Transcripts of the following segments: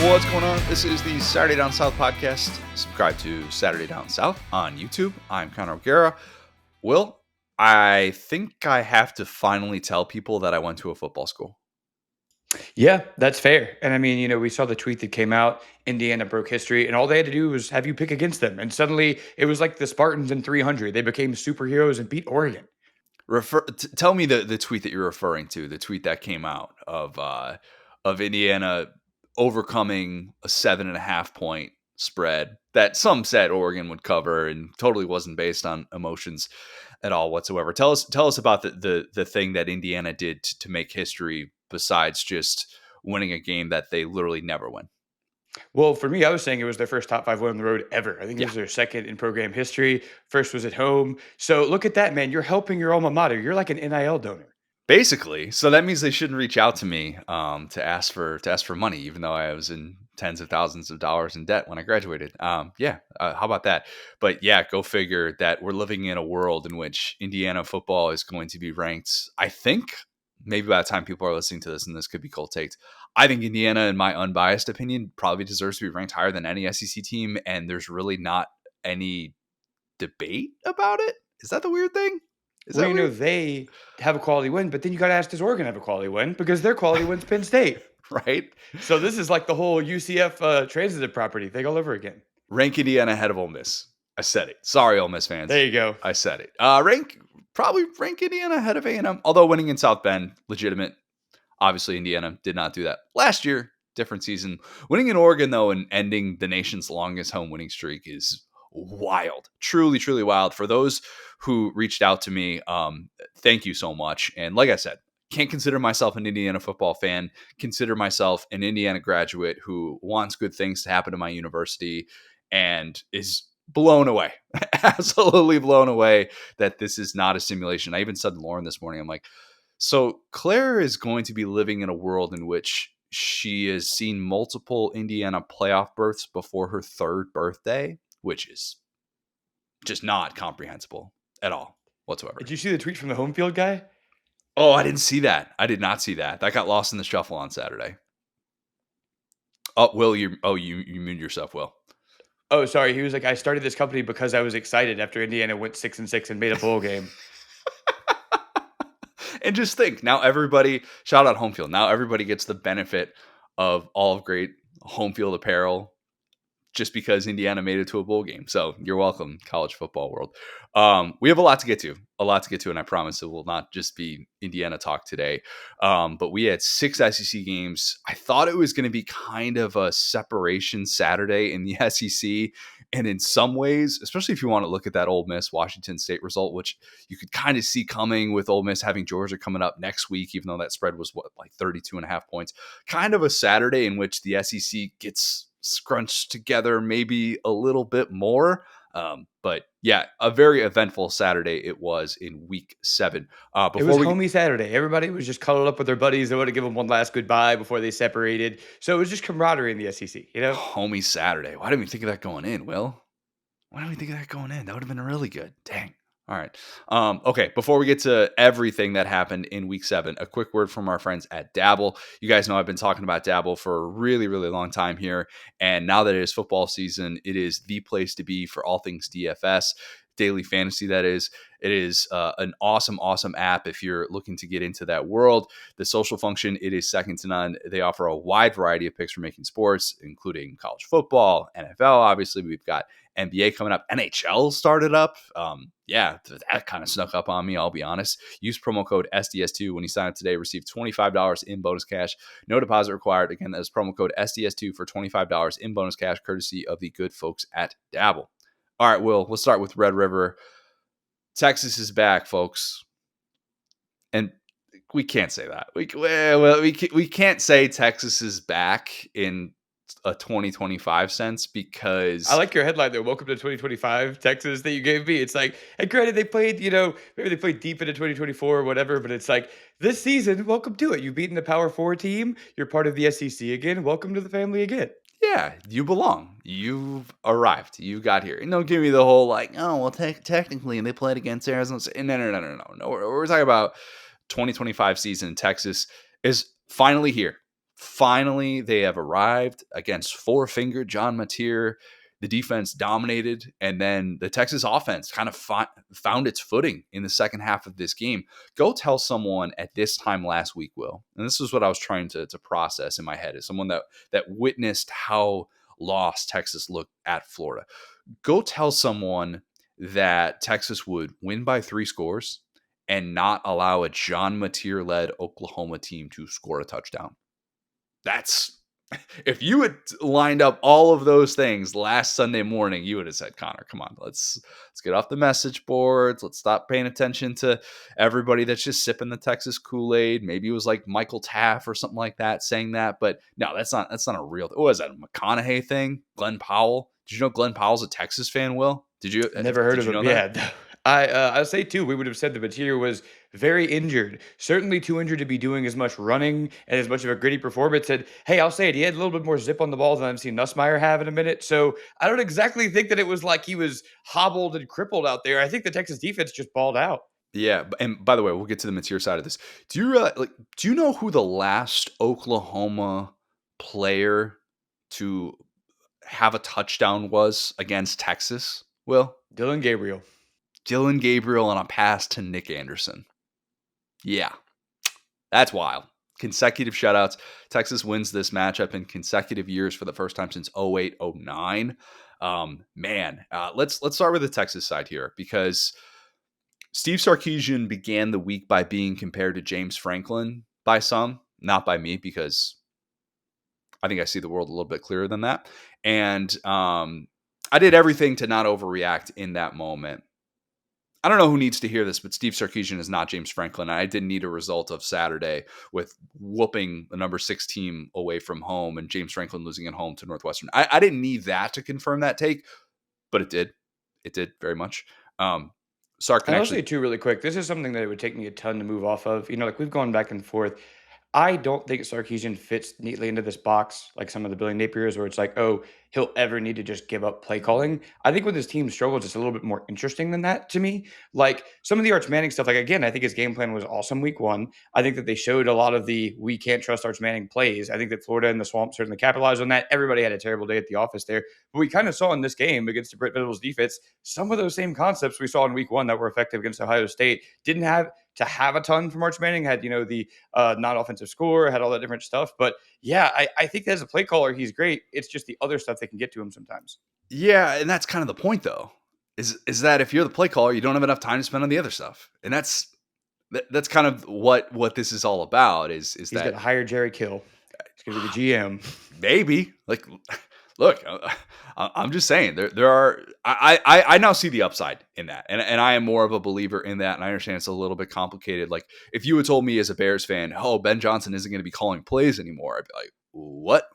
What's going on? This is the Saturday Down South podcast. Subscribe to Saturday Down South on YouTube. I'm Connor O'Gara. Will, I think I have to finally tell people that I went to a football school. Yeah, that's fair. And I mean, we saw the tweet that came out. Indiana broke history, and all they had to do was have you pick against them. And suddenly it was like the Spartans in 300. They became superheroes and beat Oregon. Tell me the tweet that you're referring to, the tweet that came out of Indiana overcoming a 7.5 point spread that some said Oregon would cover and totally wasn't based on emotions at all whatsoever. Tell us about the thing that Indiana did to make history besides just winning a game that they literally never win. Well, for me, I was saying it was their first top 5 win on the road ever. I think it Yeah. was their second in program history. First was at home. So look at that, man. You're helping your alma mater. You're like an NIL donor. Basically, so that means they shouldn't reach out to me to ask for money, even though I was in tens of thousands of dollars in debt when I graduated. How about that? But yeah, go figure that we're living in a world in which Indiana football is going to be ranked. I think maybe by the time people are listening to this, and this could be cold takes, I think Indiana, in my unbiased opinion, probably deserves to be ranked higher than any SEC team, and there's really not any debate about it. Is that the weird thing? They have a quality win, but then you got to ask, does Oregon have a quality win? Because their quality win's Penn State. Right? So this is like the whole UCF transitive property thing all over again. Rank Indiana ahead of Ole Miss. I said it. Sorry, Ole Miss fans. There you go. I said it. Probably rank Indiana ahead of A&M. Although winning in South Bend, legitimate. Obviously, Indiana did not do that last year. Different season. Winning in Oregon, though, and ending the nation's longest home winning streak is wild. Truly, truly wild. For those who reached out to me, thank you so much. And like I said, can't consider myself an Indiana football fan. Consider myself an Indiana graduate who wants good things to happen to my university and is blown away, absolutely blown away that this is not a simulation. I even said to Lauren this morning, I'm like, so Claire is going to be living in a world in which she has seen multiple Indiana playoff berths before her third birthday, which is just not comprehensible at all whatsoever. Did you see the tweet from the home field guy? Oh, I didn't see that. I did not see that. That got lost in the shuffle on Saturday. Oh, Will, you muted yourself, Will. Oh, sorry. He was like, I started this company because I was excited after Indiana went 6-6 and made a bowl game. And just think, now everybody, shout out home field. Now everybody gets the benefit of all of great home field apparel just because Indiana made it to a bowl game. So you're welcome, college football world. We have a lot to get to, and I promise it will not just be Indiana talk today. But we had 6 SEC games. I thought it was going to be kind of a separation Saturday in the SEC. And in some ways, especially if you want to look at that Ole Miss Washington State result, which you could kind of see coming with Ole Miss having Georgia coming up next week, even though that spread was like 32.5 points, kind of a Saturday in which the SEC gets scrunched together maybe a little bit more. But yeah, a very eventful Saturday it was in week 7. It was homie Saturday. Everybody was just cuddled up with their buddies. They wanted to give them one last goodbye before they separated. So it was just camaraderie in the SEC, Homie Saturday. Why didn't we think of that going in, Will? Why didn't we think of that going in? That would have been really good. Dang. All right. Okay. Before we get to everything that happened in week 7, a quick word from our friends at Dabble. You guys know I've been talking about Dabble for a really, really long time here. And now that it is football season, it is the place to be for all things DFS, daily fantasy, that is. It is an awesome, awesome app if you're looking to get into that world. The social function, it is second to none. They offer a wide variety of picks for making sports, including college football, NFL. Obviously, we've got NBA coming up. NHL started up. That kind of snuck up on me, I'll be honest. Use promo code SDS2 when you sign up today. Receive $25 in bonus cash. No deposit required. Again, that is promo code SDS2 for $25 in bonus cash, courtesy of the good folks at Dabble. All right, Will, we'll start with Red River. Texas is back, folks. And we can't say that. We can't say Texas is back in a 2025 sense because I like your headline there. Welcome to 2025 Texas that you gave me. It's like, and granted, they played, maybe they played deep into 2024 or whatever, but it's like this season, welcome to it. You've beaten the Power 4 team. You're part of the SEC again. Welcome to the family again. Yeah, you belong. You've arrived. You got here. And don't give me the whole technically, and they played against Arizona. No. We're talking about 2025 season. Texas is finally here. Finally, they have arrived against four-fingered John Mateer. The defense dominated, and then the Texas offense kind of found its footing in the second half of this game. Go tell someone at this time last week, Will, and this is what I was trying to process in my head, as someone that witnessed how lost Texas looked at Florida. Go tell someone that Texas would win by 3 scores and not allow a John Mateer-led Oklahoma team to score a touchdown. That's if you had lined up all of those things last Sunday morning, you would have said, Connor, come on, let's get off the message boards. Let's stop paying attention to everybody that's just sipping the Texas Kool-Aid. Maybe it was like Michael Taff or something like that saying that, but no, that's not a real. What was that, a McConaughey thing? Glenn Powell? Did you know Glenn Powell's a Texas fan, Will? Did you? Never heard did of you him. know that? Yeah. I'll say too, we would have said the Mateer was very injured, certainly too injured to be doing as much running and as much of a gritty performance. And hey, I'll say it, he had a little bit more zip on the ball than I've seen Nussmeier have in a minute. So I don't exactly think that it was like he was hobbled and crippled out there. I think the Texas defense just balled out. Yeah, and by the way, we'll get to the Mateer side of this. Do you realize, do you know who the last Oklahoma player to have a touchdown was against Texas? Will? Dylan Gabriel. Dylan Gabriel on a pass to Nick Anderson. Yeah, that's wild. Consecutive shutouts. Texas wins this matchup in consecutive years for the first time since 08-09. Let's start with the Texas side here, because Steve Sarkisian began the week by being compared to James Franklin by some, not by me, because I think I see the world a little bit clearer than that. And I did everything to not overreact in that moment. I don't know who needs to hear this, but Steve Sarkisian is not James Franklin. I didn't need a result of Saturday with whooping the number 6 team away from home and James Franklin losing at home to Northwestern. I didn't need that to confirm that take, but it did. It did very much. Sark can And I'll say actually. too, really quick, this is something that it would take me a ton to move off of. Like we've gone back and forth. I don't think Sarkisian fits neatly into this box like some of the Billy Napiers, where it's like, oh, he'll ever need to just give up play calling. I think when his team struggles, it's a little bit more interesting than that to me. Like some of the Arch Manning stuff, like again, I think his game plan was awesome week 1. I think that they showed a lot of the we can't trust Arch Manning plays. I think that Florida and the Swamp certainly capitalized on that. Everybody had a terrible day at the office there. But we kind of saw in this game against the Britt Venables defense, some of those same concepts we saw in week 1 that were effective against Ohio State. Didn't have to have a ton from Arch Manning, had, the non-offensive score, had all that different stuff. But yeah, I think as a play caller, he's great. It's just the other stuff that can get to him sometimes. Yeah, and that's kind of the point, though, is that if you're the play caller, you don't have enough time to spend on the other stuff, and that's kind of what this is all about. Is He's that got to hire Jerry Kill. He's going to be the GM. maybe look, I'm just saying there are. I now see the upside in that, and I am more of a believer in that, and I understand it's a little bit complicated. Like if you had told me as a Bears fan, oh, Ben Johnson isn't going to be calling plays anymore, I'd be like, what?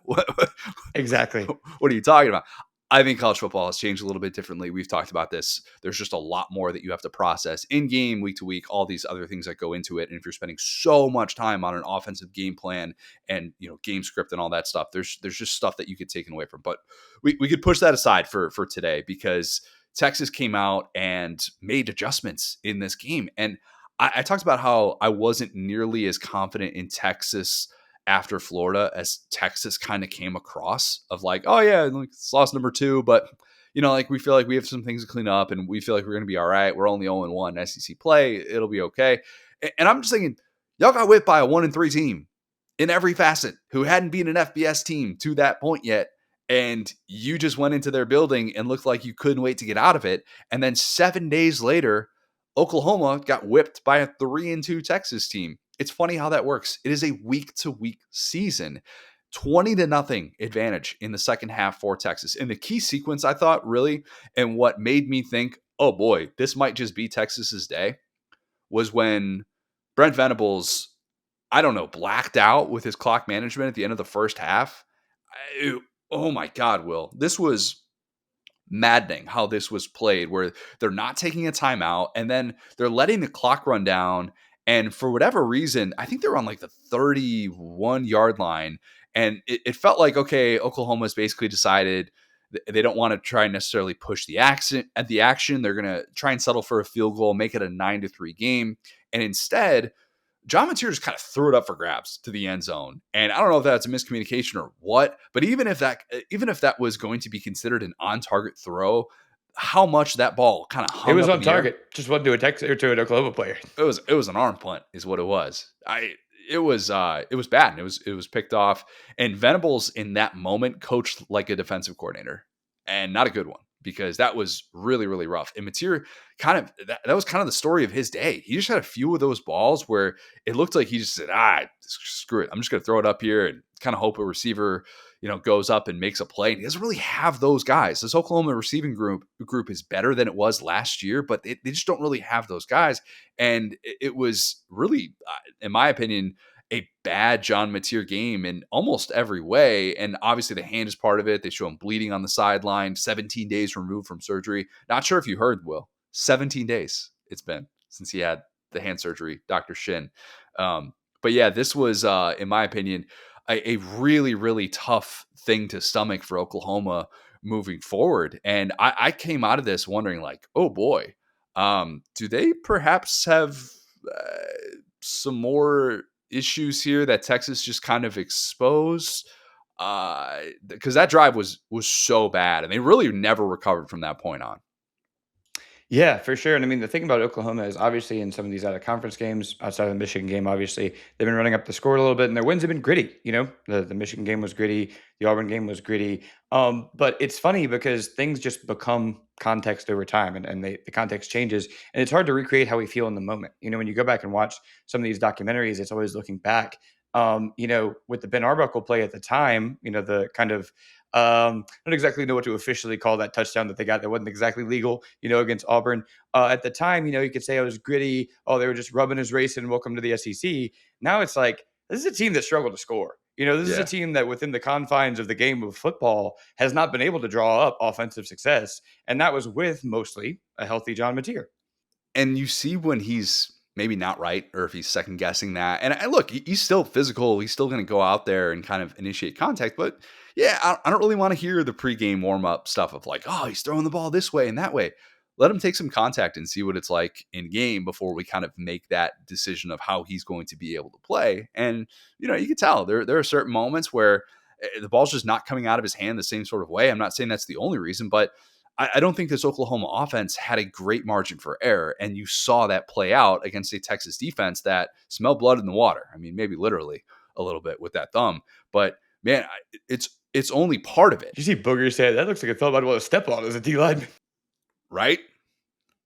Exactly. What are you talking about? I think college football has changed a little bit differently. We've talked about this. There's just a lot more that you have to process in game, week to week, all these other things that go into it. And if you're spending so much time on an offensive game plan and game script and all that stuff, there's just stuff that you get taken away from. But we could push that aside for today, because Texas came out and made adjustments in this game. And I talked about how I wasn't nearly as confident in Texas after Florida as Texas kind of came across, of like, oh yeah, like it's loss number 2, but we feel like we have some things to clean up and we feel like we're going to be all right. We're only 0-1 SEC play. It'll be okay. And I'm just thinking, y'all got whipped by a 1-3 team in every facet who hadn't been an FBS team to that point yet. And you just went into their building and looked like you couldn't wait to get out of it. And then 7 days later, Oklahoma got whipped by a 3-2 Texas team. It's funny how that works. It is a week-to-week season. 20-0 advantage in the second half for Texas. And the key sequence, I thought, really, and what made me think, oh boy, this might just be Texas's day, was when Brent Venables, blacked out with his clock management at the end of the first half. Oh my God, Will. This was maddening how this was played, where they're not taking a timeout and then they're letting the clock run down. And for whatever reason, I think they were on like the 31-yard line. And it felt like, okay, Oklahoma's basically decided they don't want to try and necessarily push the action. They're going to try and settle for a field goal, make it a 9-3 game. And instead, John Mateer just kind of threw it up for grabs to the end zone. And I don't know if that's a miscommunication or what, but even if that was going to be considered an on-target throw, how much that ball kind of It hung was up in on the air. target. Just wasn't to a Texas or to an Oklahoma player. It was an arm punt is what it was. It was bad. And it was picked off. And Venables in that moment coached like a defensive coordinator, and not a good one, because that was really, really rough. And Mateer that was kind of the story of his day. He just had a few of those balls where it looked like he just said, screw it. I'm just going to throw it up here and kind of hope a receiver, goes up and makes a play. And he doesn't really have those guys. This Oklahoma receiving group is better than it was last year, but they just don't really have those guys. And it was really, in my opinion, a bad John Mateer game in almost every way. And obviously the hand is part of it. They show him bleeding on the sideline, 17 days removed from surgery. Not sure if you heard, Will, 17 days it's been since he had the hand surgery, Dr. Shin. But yeah, this was, in my opinion, a really, really tough thing to stomach for Oklahoma moving forward. And I came out of this wondering, like, oh boy, do they perhaps have some more issues here that Texas just kind of exposed? Because that drive was so bad, and they really never recovered from that point on. Yeah, for sure. And I mean, the thing about Oklahoma is obviously in some of these out of conference games, outside of the Michigan game, obviously they've been running up the score a little bit, and their wins have been gritty. The Michigan game was gritty, the Auburn game was gritty. But it's funny because things just become context over time, and the context changes, and it's hard to recreate how we feel in the moment. When you go back and watch some of these documentaries, it's always looking back. With the Ben Arbuckle play at the time, the kind of I don't exactly know what to officially call that touchdown that they got that wasn't exactly legal, against Auburn. At the time, you could say it was gritty. Oh, they were just rubbing his race and welcome to the SEC. Now it's like, this is a team that struggled to score. This is a Yeah. team that within the confines of the game of football has not been able to draw up offensive success. And that was with mostly a healthy John Mateer. And you see when he's maybe not right, or if he's second guessing that. And look, he's still physical. He's still going to go out there and kind of initiate contact. But yeah, I don't really want to hear the pregame warm up stuff of like, oh, he's throwing the ball this way and that way. Let him take some contact and see what it's like in game before we kind of make that decision of how he's going to be able to play. And, you can tell there are certain moments where the ball's just not coming out of his hand the same sort of way. I'm not saying that's the only reason, but I don't think this Oklahoma offense had a great margin for error. And you saw that play out against a Texas defense that smelled blood in the water. I mean, maybe literally a little bit with that thumb, but man, it's only part of it. Did you see Booger say that looks like a thumb I'd want to step on as a D lineman? Right?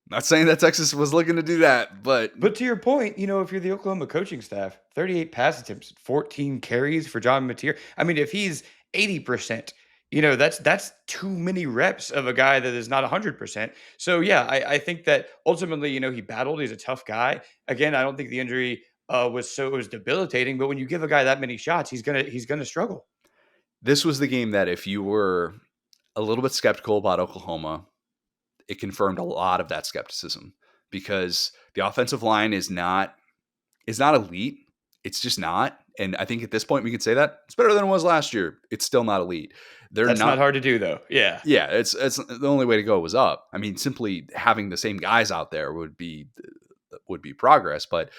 Not saying that Texas was looking to do that, but to your point, if you're the Oklahoma coaching staff, 38 pass attempts, 14 carries for John Mateer. I mean, if he's 80%, that's too many reps of a guy that is not 100%. So yeah, I think that ultimately, he battled. He's a tough guy. Again, I don't think the injury was debilitating, but when you give a guy that many shots, he's gonna struggle. this was the game that if you were a little bit skeptical about Oklahoma, it confirmed a lot of that skepticism, because the offensive line is not elite. It's just not. And I think at this point we could say that it's better than it was last year. It's still not elite. They're That's not not. hard to do, though. Yeah. Yeah, it's the only way to go was up. I mean, simply having the same guys out there would be progress, but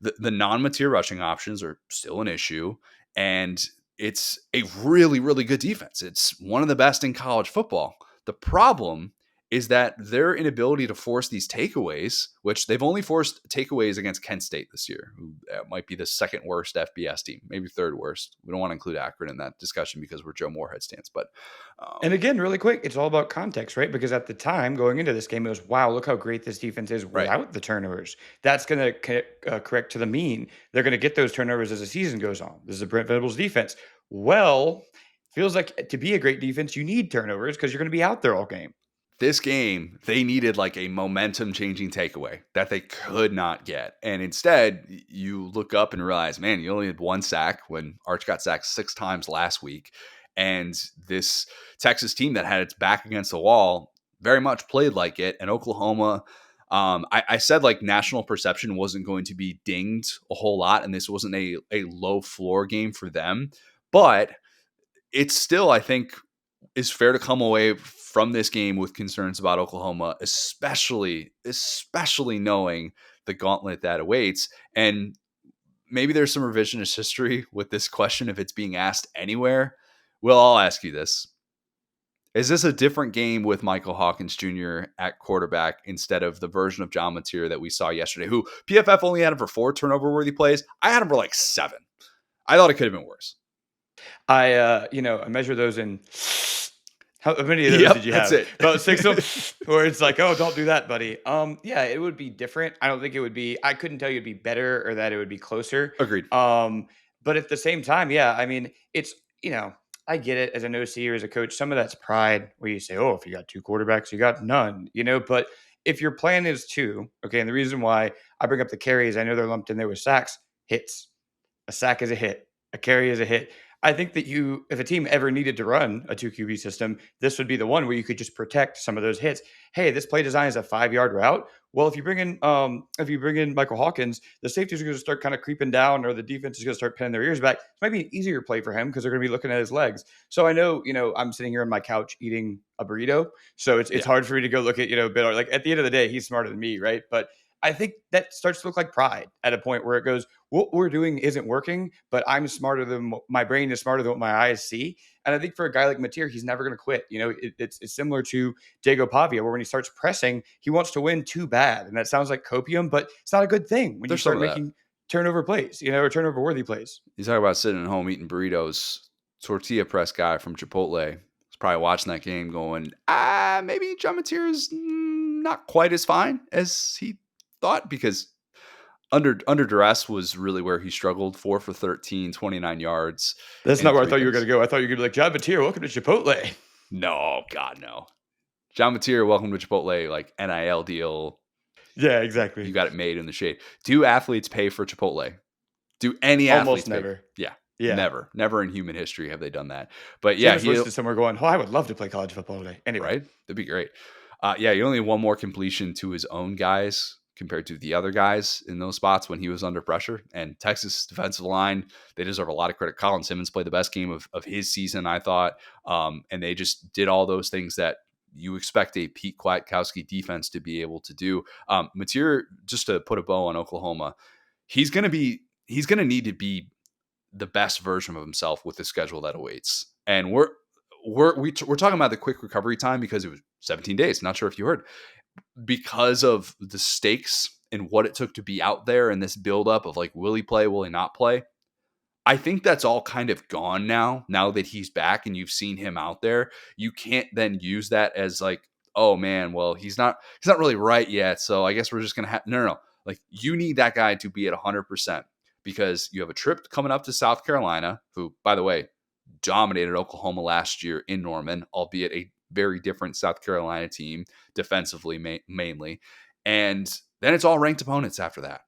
the non-Mateer rushing options are still an issue, and it's a really, really good defense. It's one of the best in college football. The problem is that their inability to force these takeaways, which they've only forced takeaways against Kent State this year, who might be the second worst FBS team, maybe third worst. We don't want to include Akron in that discussion because we're Joe Moorhead stands, but And again, really quick, it's all about context, right? Because at the time going into this game, it was, wow, look how great this defense is right. without the turnovers. That's going to correct to the mean. They're going to get those turnovers as the season goes on. This is a Brent Venables defense. Well, feels like to be a great defense, you need turnovers because you're going to be out there all game. This game, they needed like a momentum changing takeaway that they could not get. And instead, you look up and realize, man, you only had one sack when Arch got sacked 6 times last week. And this Texas team that had its back against the wall very much played like it. And Oklahoma, I said like national perception wasn't going to be dinged a whole lot, and this wasn't a low floor game for them. But it's still, I think, is fair to come away from this game with concerns about Oklahoma, especially knowing the gauntlet that awaits. And maybe there's some revisionist history with this question if it's being asked anywhere. Well, I'll ask you this. Is this a different game with Michael Hawkins Jr. at quarterback instead of the version of John Mateer that we saw yesterday, who PFF only had him for 4 turnover-worthy plays? I had him for like 7. I thought it could have been worse. I measure those in. How many of those Yep, did you that's have? it. About 6 of them, where it's like, oh, don't do that, buddy. Yeah, it would be different. I don't think it would be. I couldn't tell you it'd be better or that it would be closer. Agreed. But at the same time, yeah, I mean, it's I get it as an OC or as a coach. Some of that's pride, where you say, oh, if you got 2 quarterbacks, you got none. But if your plan is 2, okay, and the reason why I bring up the carries, I know they're lumped in there with sacks, hits. A sack is a hit. A carry is a hit. I think that if a team ever needed to run a 2 QB system, this would be the one where you could just protect some of those hits. Hey, this play design is a 5-yard route. Well, if you bring in Michael Hawkins, the safeties are going to start kind of creeping down, or the defense is going to start pinning their ears back. It might be an easier play for him because they're going to be looking at his legs. So I know, I'm sitting here on my couch eating a burrito, so it's hard for me to go look at Bill. Like at the end of the day, he's smarter than me, right? But I think that starts to look like pride at a point where it goes, what we're doing isn't working, but I'm smarter than my brain is smarter than what my eyes see. And I think for a guy like Mateer, he's never going to quit. It's similar to Diego Pavia, where when he starts pressing, he wants to win too bad. And that sounds like copium, but it's not a good thing when you start making turnover plays, or turnover worthy plays. You talk about sitting at home eating burritos. Tortilla press guy from Chipotle was probably watching that game going, maybe John Mateer is not quite as fine as he thought, because under duress was really where he struggled. 4 for 13, 29 yards. That's not where I thought you were going to go. I thought you were going to be like, John Mateer, welcome to Chipotle. No, God, no. John Mateer, welcome to Chipotle, like NIL deal. Yeah, exactly. You got it made in the shade. Do athletes pay for Chipotle? Do any Almost athletes never. Yeah. Yeah. Never in human history have they done that. But yeah, he listed somewhere going, oh, I would love to play college football today. Anyway. Right? That'd be great. He only had 1 more completion to his own guys compared to the other guys in those spots when he was under pressure. And Texas defensive line, they deserve a lot of credit. Colin Simmons played the best game of his season, I thought. And they just did all those things that you expect a Pete Kwiatkowski defense to be able to do. Mateer, just to put a bow on Oklahoma, he's going to need to be the best version of himself with the schedule that awaits. And we're talking about the quick recovery time because it was 17 days. Not sure if you heard, because of the stakes and what it took to be out there and this buildup of like, will he play? Will he not play? I think that's all kind of gone now that he's back and you've seen him out there. You can't then use that as like, oh man, well, he's not really right yet. So I guess we're just going to have, no. Like, you need that guy to be at 100%, because you have a trip coming up to South Carolina, who, by the way, dominated Oklahoma last year in Norman, albeit a very different South Carolina team defensively mainly. And then it's all ranked opponents after that.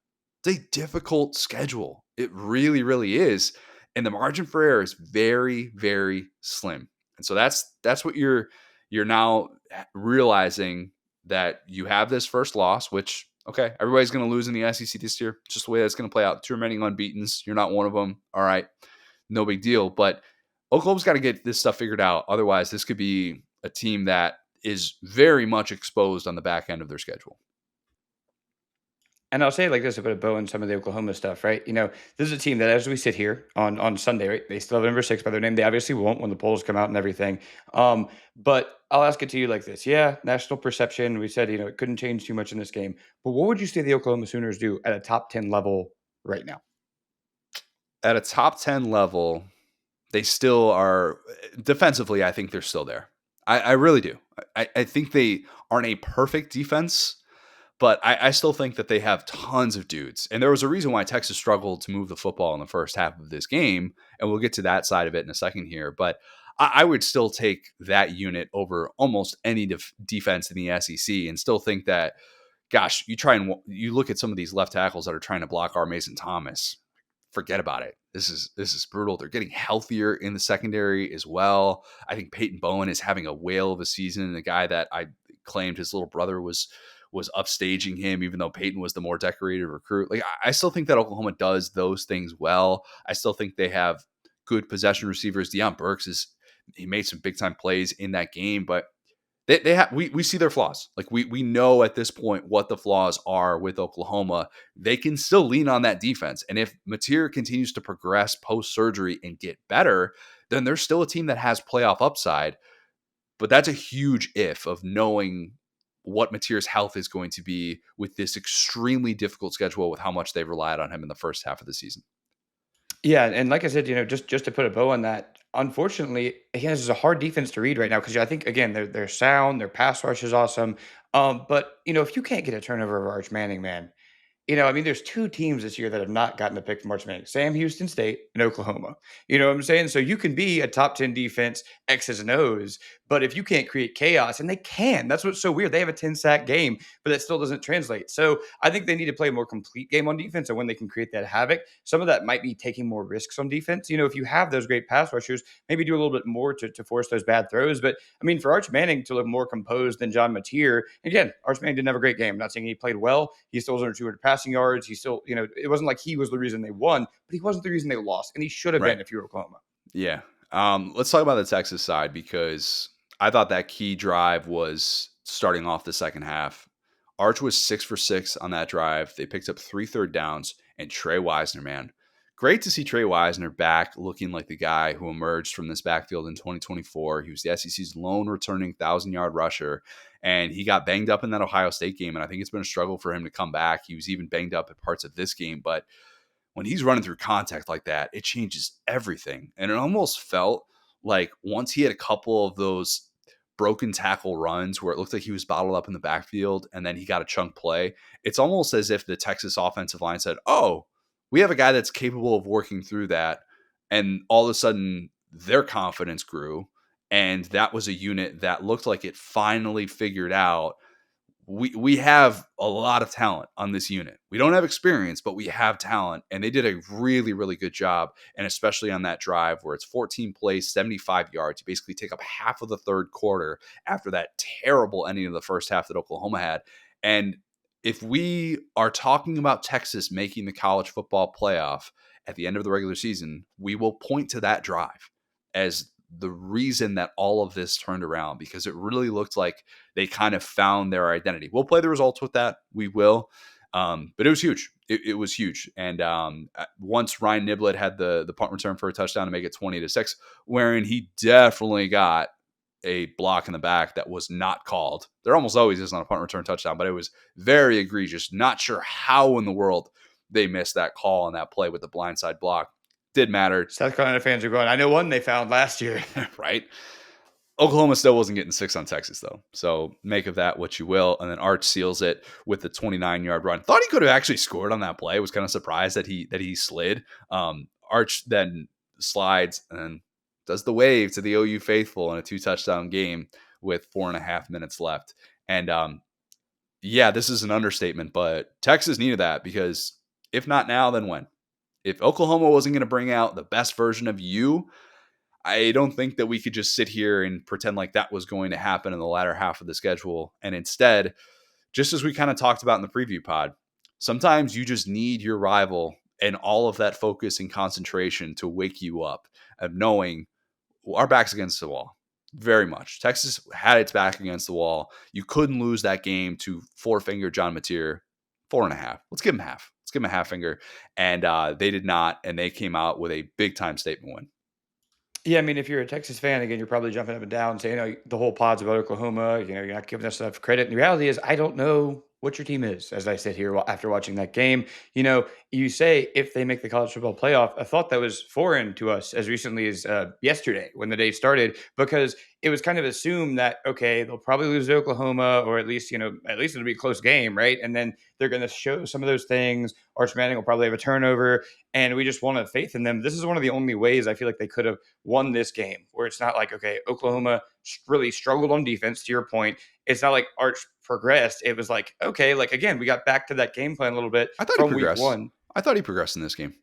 It's a difficult schedule. It really, really is. And the margin for error is very, very slim. And so that's what you're now realizing, that you have this first loss, which, okay, everybody's going to lose in the SEC this year. It's just the way that's going to play out. 2 remaining unbeatens. You're not one of them. All right. No big deal. But Oklahoma's got to get this stuff figured out. Otherwise, this could be a team that is very much exposed on the back end of their schedule. And I'll say it like this, to put a bow on some of the Oklahoma stuff, right? This is a team that, as we sit here on Sunday, right, they still have number 6 by their name. They obviously won't when the polls come out and everything. But I'll ask it to you like this. Yeah, national perception. We said, it couldn't change too much in this game. But what would you say the Oklahoma Sooners do at a top 10 level right now? At a top 10 level, they still are defensively. I think they're still there. I really do. I think they aren't a perfect defense, but I still think that they have tons of dudes. And there was a reason why Texas struggled to move the football in the first half of this game. And we'll get to that side of it in a second here. But I would still take that unit over almost any defense in the SEC, and still think that, gosh, you look at some of these left tackles that are trying to block our Mason Thomas. Forget about it. This is brutal. They're getting healthier in the secondary as well. I think Peyton Bowen is having a whale of a season. The guy that I claimed his little brother was upstaging him, even though Peyton was the more decorated recruit. Like, I still think that Oklahoma does those things well. I still think they have good possession receivers. Deion Burks he made some big time plays in that game, but They have we see their flaws. Like we know at this point what the flaws are with Oklahoma. They can still lean on that defense. And if Mateer continues to progress post surgery and get better, then there's still a team that has playoff upside. But that's a huge if of knowing what Mateer's health is going to be with this extremely difficult schedule with how much they've relied on him in the first half of the season. Yeah, and like I said, just to put a bow on that, unfortunately, again, this is a hard defense to read right now because I think again they're sound, their pass rush is awesome. But if you can't get a turnover of Arch Manning, man, I mean, there's 2 teams this year that have not gotten a pick from March Madness, Sam Houston State and Oklahoma. You know what I'm saying? So you can be a top 10 defense, X's and O's, but if you can't create chaos, and they can, that's what's so weird. They have a 10-sack game, but that still doesn't translate. So I think they need to play a more complete game on defense, and when they can create that havoc, some of that might be taking more risks on defense. If you have those great pass rushers, maybe do a little bit more to force those bad throws. But I mean, for Arch Manning to look more composed than John Mateer, again, Arch Manning didn't have a great game. I'm not saying he played well. He still was under 200 passing yards. He still, it wasn't like he was the reason they won, but he wasn't the reason they lost. And he should have Right. been if you were Oklahoma. Yeah. Let's talk about the Texas side because I thought that key drive was starting off the second half. Arch was 6 for 6 on that drive. They picked up 3 third downs, and Trey Wisner, man. Great to see Trey Wisner back looking like the guy who emerged from this backfield in 2024. He was the SEC's lone returning 1,000-yard rusher, and he got banged up in that Ohio State game, and I think it's been a struggle for him to come back. He was even banged up at parts of this game, but when he's running through contact like that, it changes everything. And it almost felt like once he had a couple of those broken tackle runs where it looked like he was bottled up in the backfield and then he got a chunk play, it's almost as if the Texas offensive line said, "Oh, we have a guy that's capable of working through that." And all of a sudden, their confidence grew. And that was a unit that looked like it finally figured out we have a lot of talent on this unit. We don't have experience, but we have talent, and they did a really, really good job. And especially on that drive where it's 14 plays, 75 yards, you basically take up half of the third quarter after that terrible ending of the first half that Oklahoma had. And if we are talking about Texas making the college football playoff at the end of the regular season, we will point to that drive as the reason that all of this turned around because it really looked like they kind of found their identity. We'll play the results with that. We will. But it was huge. It was huge. And once Ryan Niblett had the punt return for a touchdown to make it 20-6, wherein he definitely got a block in the back that was not called. There almost always is on a punt return touchdown, but it was very egregious. Not sure how in the world they missed that call on that play with the blindside block. Did matter. South Carolina fans are going, I know one they found last year. Right? Oklahoma still wasn't getting 6 on Texas, though. So make of that what you will. And then Arch seals it with the 29-yard run. Thought he could have actually scored on that play. Was kind of surprised that he slid. Arch then slides and then does the wave to the OU faithful in a 2-touchdown game with 4.5 minutes left. And yeah, this is an understatement, but Texas needed that because if not now, then when? If Oklahoma wasn't going to bring out the best version of you, I don't think that we could just sit here and pretend like that was going to happen in the latter half of the schedule. And instead, just as we kind of talked about in the preview pod, sometimes you just need your rival and all of that focus and concentration to wake you up of knowing our back's against the wall. Very much. Texas had its back against the wall. You couldn't lose that game to four-finger John Mateer. 4.5. Let's give him half. Let's give him a half finger. And they did not, and they came out with a big-time statement win. Yeah, I mean, if you're a Texas fan, again, you're probably jumping up and down saying, the whole pod's about Oklahoma. You're not giving us enough credit. And the reality is, I don't know what your team is as I sit here after watching that game. You say if they make the college football playoff, a thought that was foreign to us as recently as yesterday when the day started, because it was kind of assumed that, okay, they'll probably lose to Oklahoma, or at least it'll be a close game, right? And then they're going to show some of those things. Arch Manning will probably have a turnover, and we just want to have faith in them. This is one of the only ways I feel like they could have won this game, where it's not like, okay, Oklahoma really struggled on defense, to your point. It's not like Arch progressed. It was like, okay, like again, we got back to that game plan a little bit I thought he from week progressed. one. I thought he progressed in this game.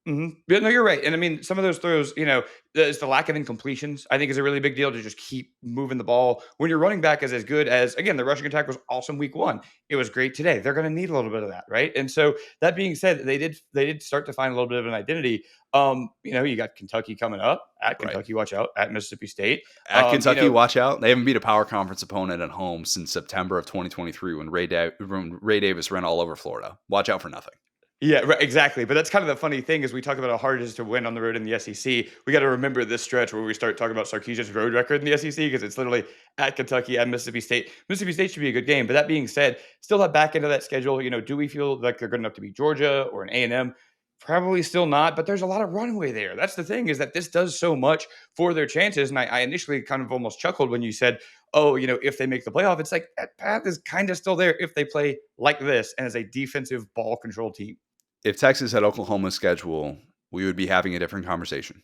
Yeah, no, you're right. And I mean, some of those throws, it's the lack of incompletions, I think is a really big deal to just keep moving the ball. When your running back is as good as, again, the rushing attack was awesome week one. It was great today. They're going to need a little bit of that, right? And so that being said, they did start to find a little bit of an identity. You got Kentucky coming up at Right. Kentucky, watch out, at Mississippi State. At Kentucky, watch out. They haven't beat a power conference opponent at home since September of 2023 when when Ray Davis ran all over Florida. Watch out for nothing. Yeah, right, exactly. But that's kind of the funny thing is we talk about how hard it is to win on the road in the SEC. We got to remember this stretch where we start talking about Sarkisian's road record in the SEC because it's literally at Kentucky, at Mississippi State. Mississippi State should be a good game. But that being said, still that back end of that schedule, do we feel like they're good enough to beat Georgia or an A&M? Probably still not, but there's a lot of runway there. That's the thing is that this does so much for their chances. And I initially kind of almost chuckled when you said, oh, if they make the playoff, it's like that path is kind of still there if they play like this and as a defensive ball control team. If Texas had Oklahoma's schedule, we would be having a different conversation.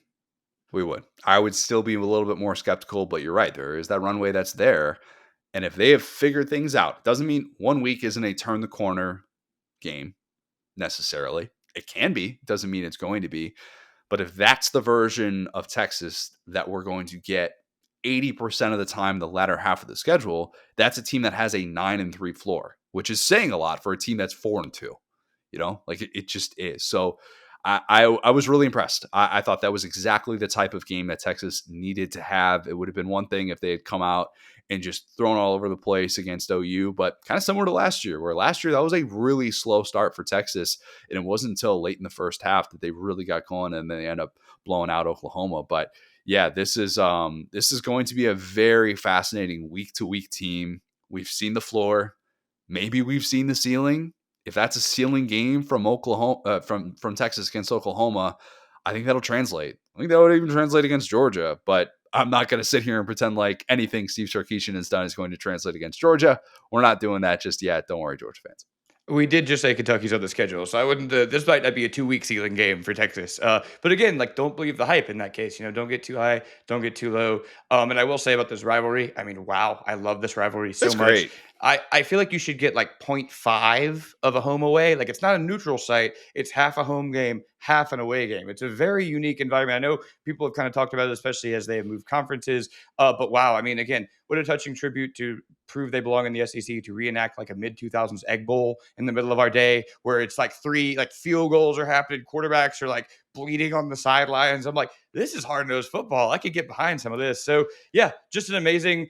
We would. I would still be a little bit more skeptical, but you're right. There is that runway that's there. And if they have figured things out, doesn't mean 1 week isn't a turn the corner game necessarily. It can be, doesn't mean it's going to be. But if that's the version of Texas that we're going to get 80% of the time, the latter half of the schedule, that's a team that has a 9-3 floor, which is saying a lot for a team that's 4-2. Like it just is. So I was really impressed. I thought that was exactly the type of game that Texas needed to have. It would have been one thing if they had come out and just thrown all over the place against OU, but kind of similar to last year, where last year that was a really slow start for Texas. And it wasn't until late in the first half that they really got going and then they end up blowing out Oklahoma. But yeah, this is going to be a very fascinating week to week team. We've seen the floor. Maybe we've seen the ceiling. If that's a ceiling game from Oklahoma, from Texas against Oklahoma, I think that'll translate. I think that would even translate against Georgia, but I'm not going to sit here and pretend like anything Steve Sarkisian has done is going to translate against Georgia. We're not doing that just yet. Don't worry, Georgia fans. We did just say Kentucky's on the schedule, so I wouldn't. This might not be a 2 week ceiling game for Texas. But again, like don't believe the hype in that case. Don't get too high, don't get too low. And I will say about this rivalry. I mean, wow, I love this rivalry so That's much. great. I feel like you should get like 0.5 of a home away. Like it's not a neutral site. It's half a home game, half an away game. It's a very unique environment. I know people have kind of talked about it, especially as they have moved conferences. But wow, I mean, again, what a touching tribute to prove they belong in the SEC to reenact like a mid 2000s Egg Bowl in the middle of our day, where it's like three like field goals are happening, quarterbacks are like bleeding on the sidelines. I'm like, this is hard nosed football. I could get behind some of this. So yeah, just an amazing.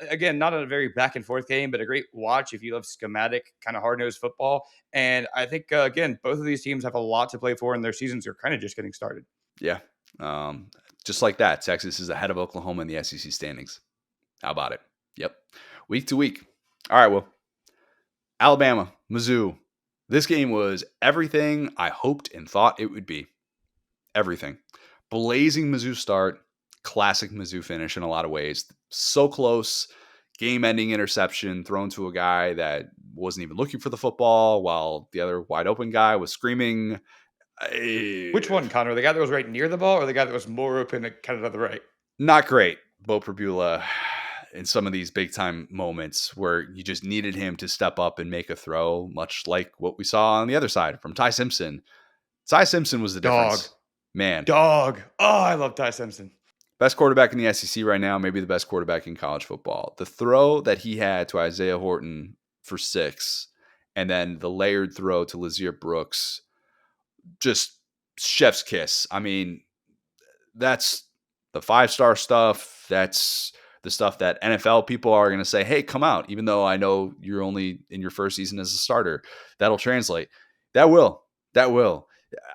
Again, not a very back and forth game, but a great watch if you love schematic, kind of hard nosed football. And I think, again, both of these teams have a lot to play for, and their seasons are kind of just getting started. Yeah. Just like that, Texas is ahead of Oklahoma in the SEC standings. How about it? Yep. Week to week. All right. Well, Alabama, Mizzou. This game was everything I hoped and thought it would be. Everything. Blazing Mizzou start. Classic Mizzou finish in a lot of ways. So close. Game-ending interception thrown to a guy that wasn't even looking for the football while the other wide open guy was screaming. Which one, Connor? The guy that was right near the ball or the guy that was more open and kind of to the right? Not great. Bo Prabula in some of these big-time moments where you just needed him to step up and make a throw, much like what we saw on the other side from Ty Simpson. Ty Simpson was the difference. Dog. Man. Dog. Oh, I love Ty Simpson. Best quarterback in the SEC right now, maybe the best quarterback in college football. The throw that he had to Isaiah Horton for 6, and then the layered throw to Lazier Brooks, just chef's kiss. I mean, that's the 5-star stuff. That's the stuff that NFL people are going to say, hey, come out, even though I know you're only in your first season as a starter. That'll translate. That will.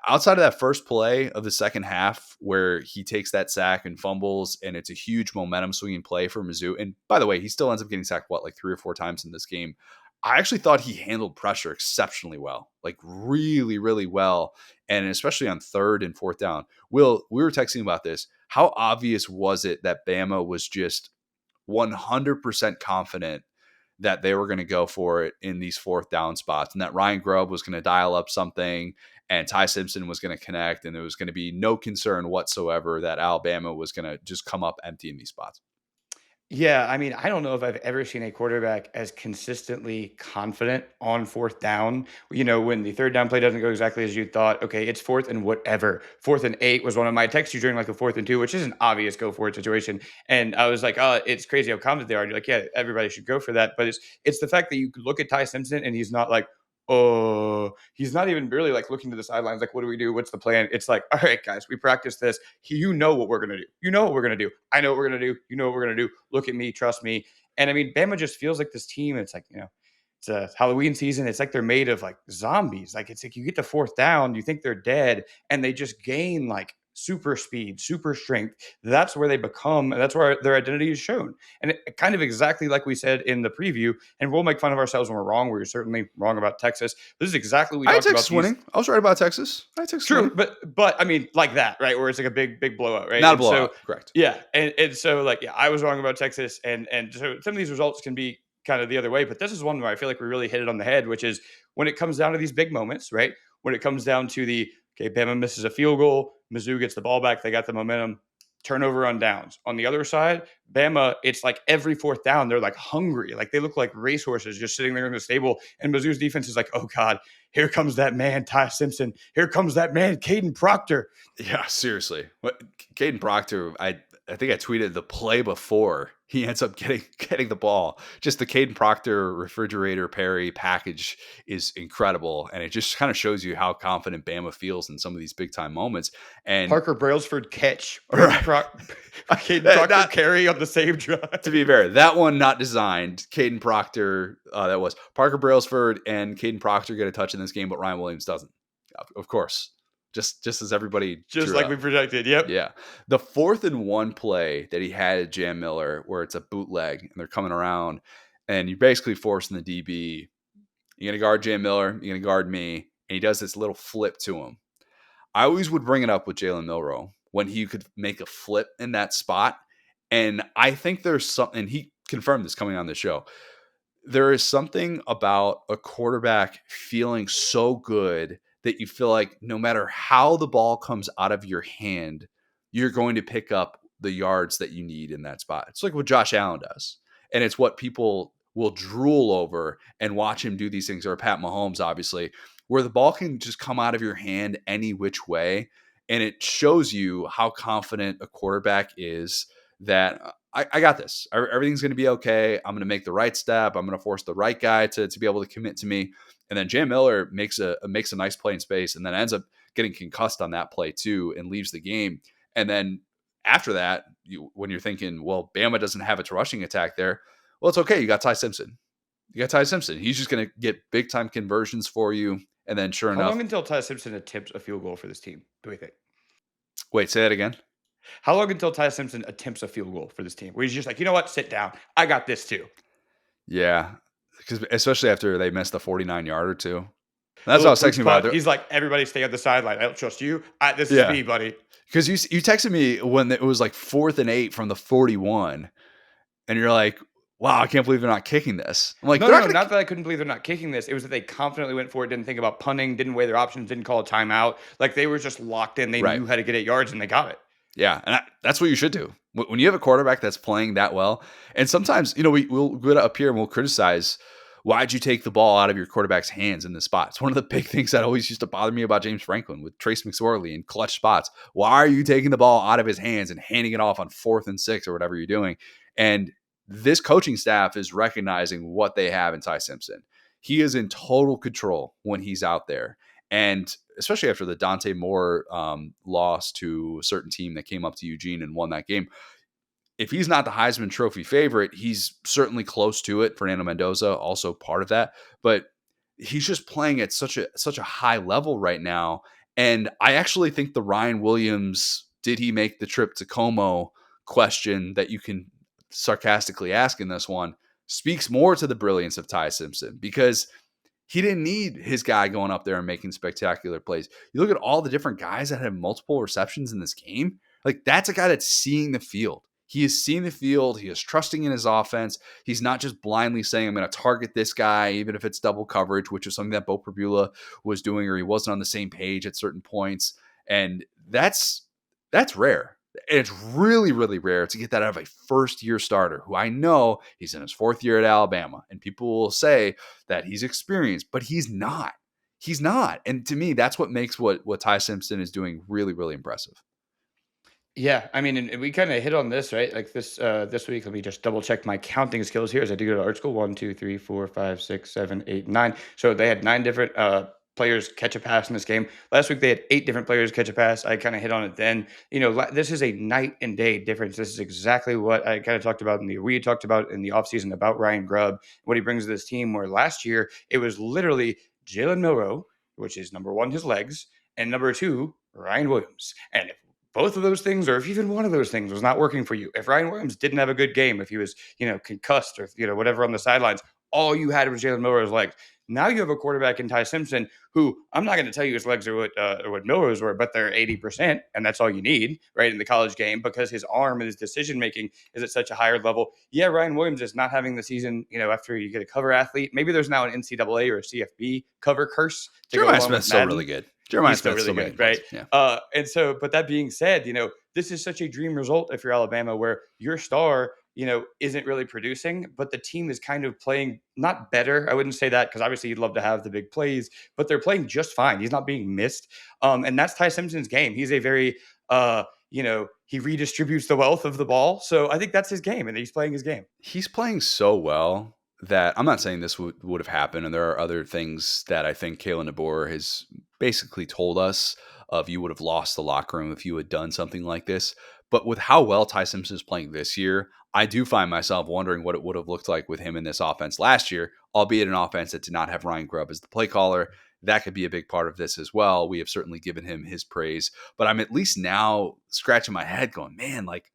Outside of that first play of the second half where he takes that sack and fumbles and it's a huge momentum swinging play for Mizzou. And by the way, he still ends up getting sacked, like 3 or 4 times in this game. I actually thought he handled pressure exceptionally well, like really, really well. And especially on 3rd and 4th down. Will, we were texting about this. How obvious was it that Bama was just 100% confident that they were going to go for it in these 4th down spots and that Ryan Grubb was going to dial up something and Ty Simpson was going to connect, and there was going to be no concern whatsoever that Alabama was going to just come up empty in these spots? Yeah, I mean, I don't know if I've ever seen a quarterback as consistently confident on fourth down. When the third down play doesn't go exactly as you thought, okay, it's fourth and whatever. 4th and 8 was one of my texts you during like a 4th and 2, which is an obvious go for it situation. And I was like, oh, it's crazy how confident they are. And you're like, yeah, everybody should go for that. But it's the fact that you could look at Ty Simpson and he's not like, oh, he's not even really like looking to the sidelines, like, what do we do? What's the plan? It's like, all right, guys, we practiced this. You know what we're going to do. You know what we're going to do. I know what we're going to do. You know what we're going to do. Look at me. Trust me. And I mean, Bama just feels like this team. It's like, it's a Halloween season. It's like they're made of like zombies. Like it's like you get the fourth down, you think they're dead, and they just gain like super speed, super strength. That's where they become, that's where their identity is shown. And kind of exactly like we said in the preview, and we'll make fun of ourselves when we're wrong. We're certainly wrong about Texas. This is exactly what we I had talked about Texas these. winning. I was right about Texas. I had Texas True, winning. but I mean, like that, right? Where it's like a big blowout, right? Not a And so, blowout. Correct. yeah, and so like, yeah, I was wrong about Texas, and so some of these results can be kind of the other way, but this is one where I feel like we really hit it on the head, which is when it comes down to these big moments, right? When it comes down to the okay, Bama misses a field goal, Mizzou gets the ball back, they got the momentum, turnover on downs. On the other side, Bama, it's like every fourth down, they're like hungry, like they look like racehorses just sitting there in the stable, and Mizzou's defense is like, oh god, here comes that man, Ty Simpson. Here comes that man, Caden Proctor. Yeah, seriously. What Caden Proctor, I think I tweeted the play before he ends up getting the ball. Just the Caden Proctor refrigerator Perry package is incredible, and it just kind of shows you how confident Bama feels in some of these big time moments. And Parker Brailsford catch, right, Caden Proctor carry on the same drive. to be fair, that one not designed. Caden Proctor, that was Parker Brailsford and Caden Proctor get a touch in this game, but Ryan Williams doesn't. Of course, just as everybody Just drew like up. we projected. Yep. Yeah. The 4th-and-1 play that he had at Jam Miller, where it's a bootleg and they're coming around, and you're basically forcing the DB. You're going to guard Jam Miller, you're going to guard me, and he does this little flip to him. I always would bring it up with Jalen Milroe when he could make a flip in that spot. And I think there's something, and he confirmed this coming on the show. There is something about a quarterback feeling so good that you feel like no matter how the ball comes out of your hand, you're going to pick up the yards that you need in that spot. It's like what Josh Allen does. And it's what people will drool over and watch him do these things, or Pat Mahomes, obviously, where the ball can just come out of your hand any which way. And it shows you how confident a quarterback is that I got this. Everything's going to be okay. I'm going to make the right step. I'm going to force the right guy to be able to commit to me. And then Jam Miller makes a nice play in space, and then ends up getting concussed on that play too, and leaves the game. And then after that, when you're thinking, well, Bama doesn't have its rushing attack there. Well, it's okay. You got Ty Simpson. He's just going to get big time conversions for you. And then sure How enough, long until Ty Simpson attempts a field goal for this team, do we think? wait, say that again. How long until Ty Simpson attempts a field goal for this team? Where he's just like, you know what? Sit down. I got this too. Yeah. Because especially after they missed the 49-yard or two. The That's what I little was texting pooch you about. punt. He's like, everybody stay on the sideline. I don't trust you. This is Yeah. me, buddy. Because you texted me when it was like 4th-and-8 from the 41, and you're like, wow, I can't believe they're not kicking this. I'm like, No, not that I couldn't believe they're not kicking this. It was that they confidently went for it, didn't think about punting, didn't weigh their options, didn't call a timeout. Like they were just locked in. They right. knew how to get 8 yards, and they got it. Yeah, and that's what you should do. When you have a quarterback that's playing that well, and sometimes, we'll go up here and we'll criticize, why'd you take the ball out of your quarterback's hands in this spot? It's one of the big things that always used to bother me about James Franklin with Trace McSorley in clutch spots. Why are you taking the ball out of his hands and handing it off on 4th-and-6 or whatever you're doing? And this coaching staff is recognizing what they have in Ty Simpson. He is in total control when he's out there. And especially after the Dante Moore loss to a certain team that came up to Eugene and won that game, if he's not the Heisman Trophy favorite, he's certainly close to it. Fernando Mendoza, also part of that. But he's just playing at such a high level right now. And I actually think the Ryan Williams, did he make the trip to Como question that you can sarcastically ask in this one, speaks more to the brilliance of Ty Simpson, because he didn't need his guy going up there and making spectacular plays. You look at all the different guys that have multiple receptions in this game. Like, that's a guy that's seeing the field. He is seeing the field. He is trusting in his offense. He's not just blindly saying, I'm going to target this guy, even if it's double coverage, which is something that Bo Perbula was doing, or he wasn't on the same page at certain points. And that's rare. And it's really, really rare to get that out of a first-year starter who I know he's in his fourth year at Alabama. And people will say that he's experienced, but he's not. He's not. And to me, that's what makes what Ty Simpson is doing really, really impressive. Yeah, I mean, and we kind of hit on this, right? Like this week, let me just double check my counting skills here as I do go to art school. 1, 2, 3, 4, 5, 6, 7, 8, 9. So they had 9 different players catch a pass in this game. Last week they had 8 different players catch a pass. I kind of hit on it then. This is a night and day difference. This is exactly what I kind of talked about we talked about in the offseason about Ryan Grubb, what he brings to this team. Where last year it was literally Jalen Milroe, which is number one, his legs, and number two, Ryan Williams. And if both of those things, or if even one of those things was not working for you, if Ryan Williams didn't have a good game, if he was, concussed or, whatever on the sidelines, all you had was Jalen Milroe's legs. Now you have a quarterback in Ty Simpson, who I'm not going to tell you his legs are what Milroe's were, but they're 80%, and that's all you need, right, in the college game, because his arm and his decision making is at such a higher level. Yeah, Ryan Williams is not having the season, after you get a cover athlete. Maybe there's now an NCAA or a CFB cover curse to go Jeremiah along Smith's with still Madden. really good. Jeremiah He's still Smith's really still good, right? Yeah. And so, but that being said, this is such a dream result if you're Alabama, where your star, isn't really producing, but the team is kind of playing not better. I wouldn't say that, because obviously you'd love to have the big plays, but they're playing just fine. He's not being missed. And that's Ty Simpson's game. He's a very, he redistributes the wealth of the ball. So I think that's his game, and he's playing his game. He's playing so well that I'm not saying this would have happened. And there are other things that I think Kalen DeBoer has basically told us of you would have lost the locker room if you had done something like this. But with how well Ty Simpson is playing this year, I do find myself wondering what it would have looked like with him in this offense last year, albeit an offense that did not have Ryan Grubb as the play caller. That could be a big part of this as well. We have certainly given him his praise, but I'm at least now scratching my head going, man, like,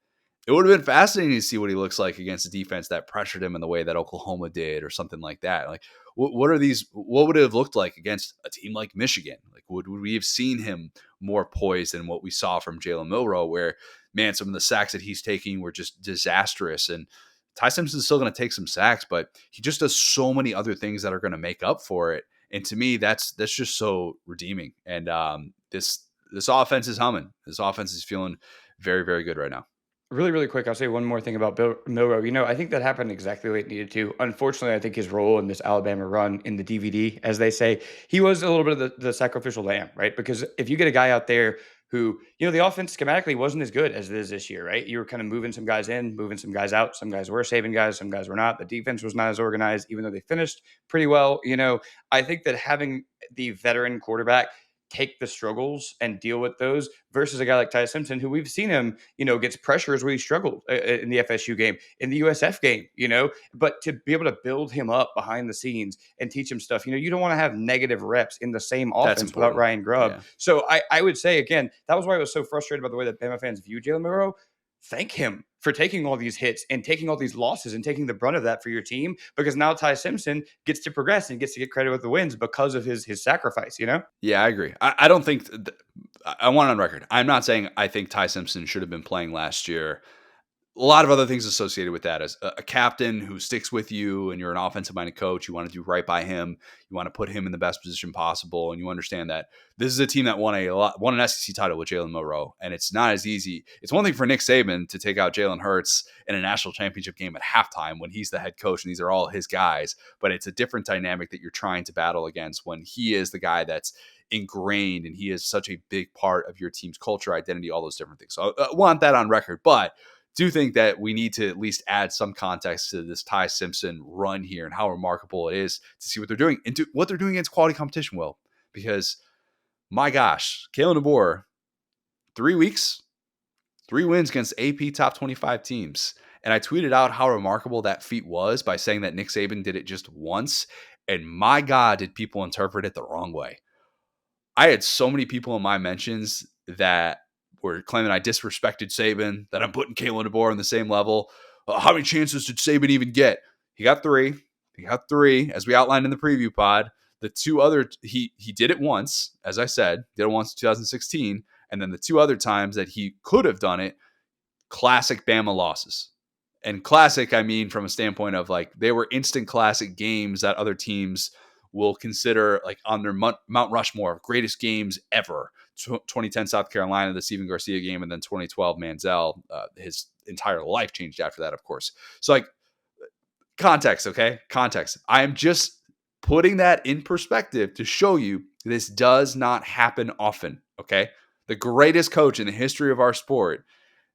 it would have been fascinating to see what he looks like against a defense that pressured him in the way that Oklahoma did or something like that. Like, what would it have looked like against a team like Michigan? Like, would we have seen him more poised than what we saw from Jalen Milroe, where, man, some of the sacks that he's taking were just disastrous. And Ty Simpson's still going to take some sacks, but he just does so many other things that are going to make up for it. And to me, that's just so redeeming. And this offense is humming. This offense is feeling very, very good right now. Really, really quick, I'll say one more thing about Milroe. I think that happened exactly the way it needed to. Unfortunately, I think his role in this Alabama run in the DVD, as they say, he was a little bit of the sacrificial lamb, right? Because if you get a guy out there who, the offense schematically wasn't as good as it is this year, right? You were kind of moving some guys in, moving some guys out. Some guys were saving guys, some guys were not. The defense was not as organized, even though they finished pretty well. I think that having the veteran quarterback take the struggles and deal with those versus a guy like Ty Simpson, who we've seen him, gets pressures where he struggled in the FSU game, in the USF game, but to be able to build him up behind the scenes and teach him stuff, you don't want to have negative reps in the same offense without Ryan Grubb. Yeah. So I would say, again, that was why I was so frustrated about the way that Bama fans view Jalen Milroe. Thank him for taking all these hits and taking all these losses and taking the brunt of that for your team, because now Ty Simpson gets to progress and gets to get credit with the wins because of his sacrifice, Yeah, I agree. I don't think I want on record. I'm not saying I think Ty Simpson should have been playing last year. A lot of other things associated with that, as a captain who sticks with you and you're an offensive minded coach. You want to do right by him. You want to put him in the best position possible. And you understand that this is a team that won an SEC title with Jalen Milroe. And it's not as easy. It's one thing for Nick Saban to take out Jalen Hurts in a national championship game at halftime when he's the head coach and these are all his guys. But it's a different dynamic that you're trying to battle against when he is the guy that's ingrained and he is such a big part of your team's culture, identity, all those different things. So I want that on record. But do think that we need to at least add some context to this Ty Simpson run here and how remarkable it is to see what they're doing and what they're doing against quality competition, Will. Because, my gosh, Kalen DeBoer, 3 weeks, 3 wins against AP top 25 teams. And I tweeted out how remarkable that feat was by saying that Nick Saban did it just once. And my God, did people interpret it the wrong way. I had so many people in my mentions that were claiming I disrespected Saban, that I'm putting Kalen DeBoer on the same level. How many chances did Saban even get? He got 3. He got 3, as we outlined in the preview pod. The 2 other, he did it once, as I said, did it once in 2016. And then the 2 other times that he could have done it, classic Bama losses. And classic, I mean, from a standpoint of like, they were instant classic games that other teams will consider like on their Mount Rushmore of greatest games ever. 2010 South Carolina, the Steven Garcia game, and then 2012 Manziel. His entire life changed after that, of course. So, like, context, okay? Context. I am just putting that in perspective to show you this does not happen often, okay? The greatest coach in the history of our sport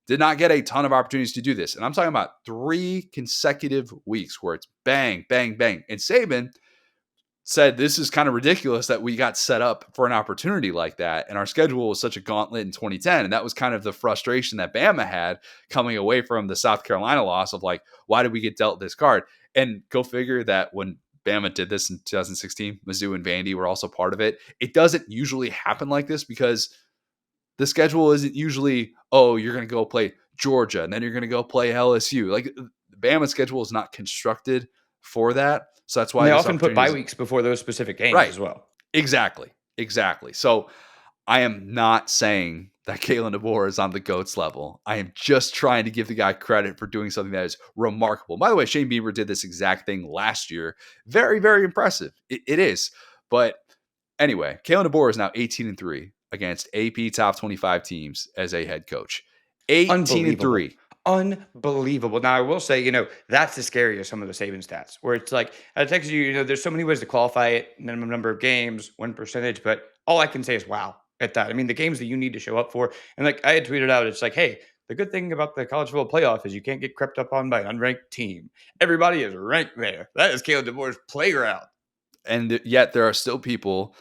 did not get a ton of opportunities to do this. And I'm talking about 3 consecutive weeks where it's bang, bang, bang. And Saban said, this is kind of ridiculous that we got set up for an opportunity like that. And our schedule was such a gauntlet in 2010. And that was kind of the frustration that Bama had coming away from the South Carolina loss of like, why did we get dealt this card? And go figure that when Bama did this in 2016, Mizzou and Vandy were also part of it. It doesn't usually happen like this because the schedule isn't usually, oh, you're going to go play Georgia and then you're going to go play LSU. Like, Bama's schedule is not constructed for that. So that's why they often put bye weeks before those specific games as well. Exactly. So I am not saying that Kalen DeBoer is on the GOATS level. I am just trying to give the guy credit for doing something that is remarkable. By the way, Shane Beamer did this exact thing last year. Very, very impressive. It is. But anyway, Kalen DeBoer is now 18-3 against AP top 25 teams as a head coach. 18-3. Unbelievable. Now, I will say, that's the scary of some of the Saban stats, where it's like, I text you, there's so many ways to qualify it, minimum number of games, win percentage, but all I can say is wow at that. I mean, the games that you need to show up for, and like I had tweeted out, it's like, hey, the good thing about the college football playoff is you can't get crept up on by an unranked team. Everybody is ranked there. That is Kalen DeBoer's playground. And yet there are still people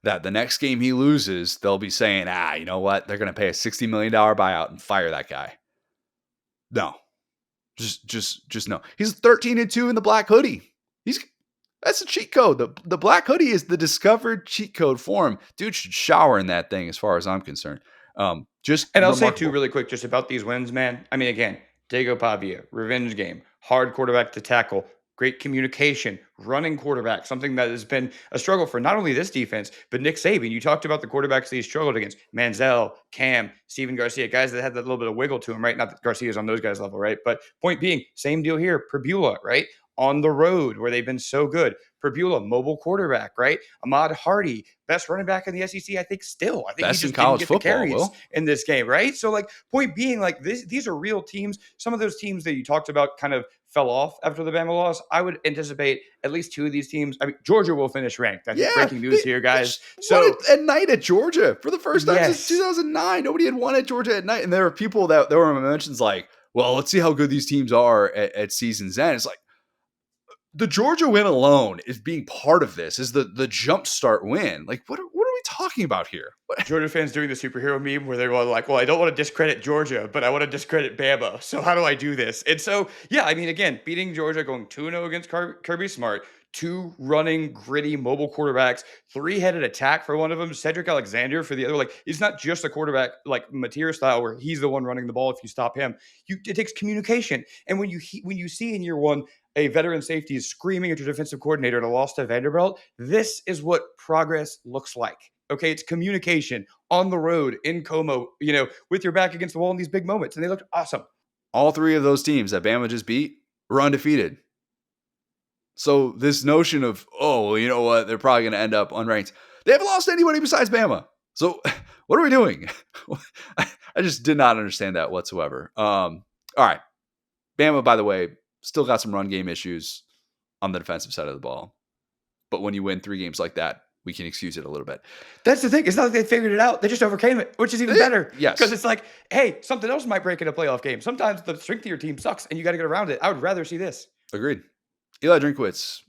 that the next game he loses, they'll be saying, you know what? They're going to pay a $60 million buyout and fire that guy. No, just no. He's 13-2 in the black hoodie. That's a cheat code. The black hoodie is the discovered cheat code for him. Dude should shower in that thing, as far as I'm concerned. And I'll say too, really quick, just about these wins, man. I mean, again, Dago Pavia, revenge game, hard quarterback to tackle, great communication, running quarterback, something that has been a struggle for not only this defense, but Nick Saban. You talked about the quarterbacks that he struggled against. Manziel, Cam, Steven Garcia, guys that had that little bit of wiggle to them, right? Not that Garcia's on those guys' level, right? But point being, same deal here. Perbula, right? On the road where they've been so good. Perbula, mobile quarterback, right? Ahmad Hardy, best running back in the SEC, I think still. I think best he just in college didn't get football, the carries in this game, right? So, like, point being, like, these are real teams. Some of those teams that you talked about kind of fell off after the Bama loss. I would anticipate at least 2 of these teams. I mean, Georgia will finish ranked. I think breaking news here, guys. So at night at Georgia for the first time since 2009. Nobody had won at Georgia at night. And there were people that there were mentions like, well, let's see how good these teams are at season's end. It's like, the Georgia win alone is being part of this, is the jump start win. Like, what are we talking about here? Georgia fans doing the superhero meme where they're like, well, I don't want to discredit Georgia, but I want to discredit Bama. So how do I do this? And so, yeah, I mean, again, beating Georgia, going 2-0 against Kirby Smart, 2 running, gritty, mobile quarterbacks, 3-headed attack for one of them, Cedric Alexander for the other. Like, it's not just a quarterback like Mateer style where he's the one running the ball if you stop him. It takes communication. And when you see in year one a veteran safety is screaming at your defensive coordinator in a loss to Vanderbilt, this is what progress looks like. Okay, it's communication on the road in Como, with your back against the wall in these big moments, and they looked awesome. All 3 of those teams that Bama just beat were undefeated. So this notion of, oh, well, you know what, they're probably going to end up unranked. They haven't lost anybody besides Bama. So what are we doing? I just did not understand that whatsoever. All right. Bama, by the way, still got some run game issues on the defensive side of the ball. But when you win 3 games like that, we can excuse it a little bit. That's the thing. It's not like they figured it out. They just overcame it, which is even better. Yes. Because it's like, hey, something else might break in a playoff game. Sometimes the strength of your team sucks, and you got to get around it. I would rather see this. Agreed. Eli Drinkwitz,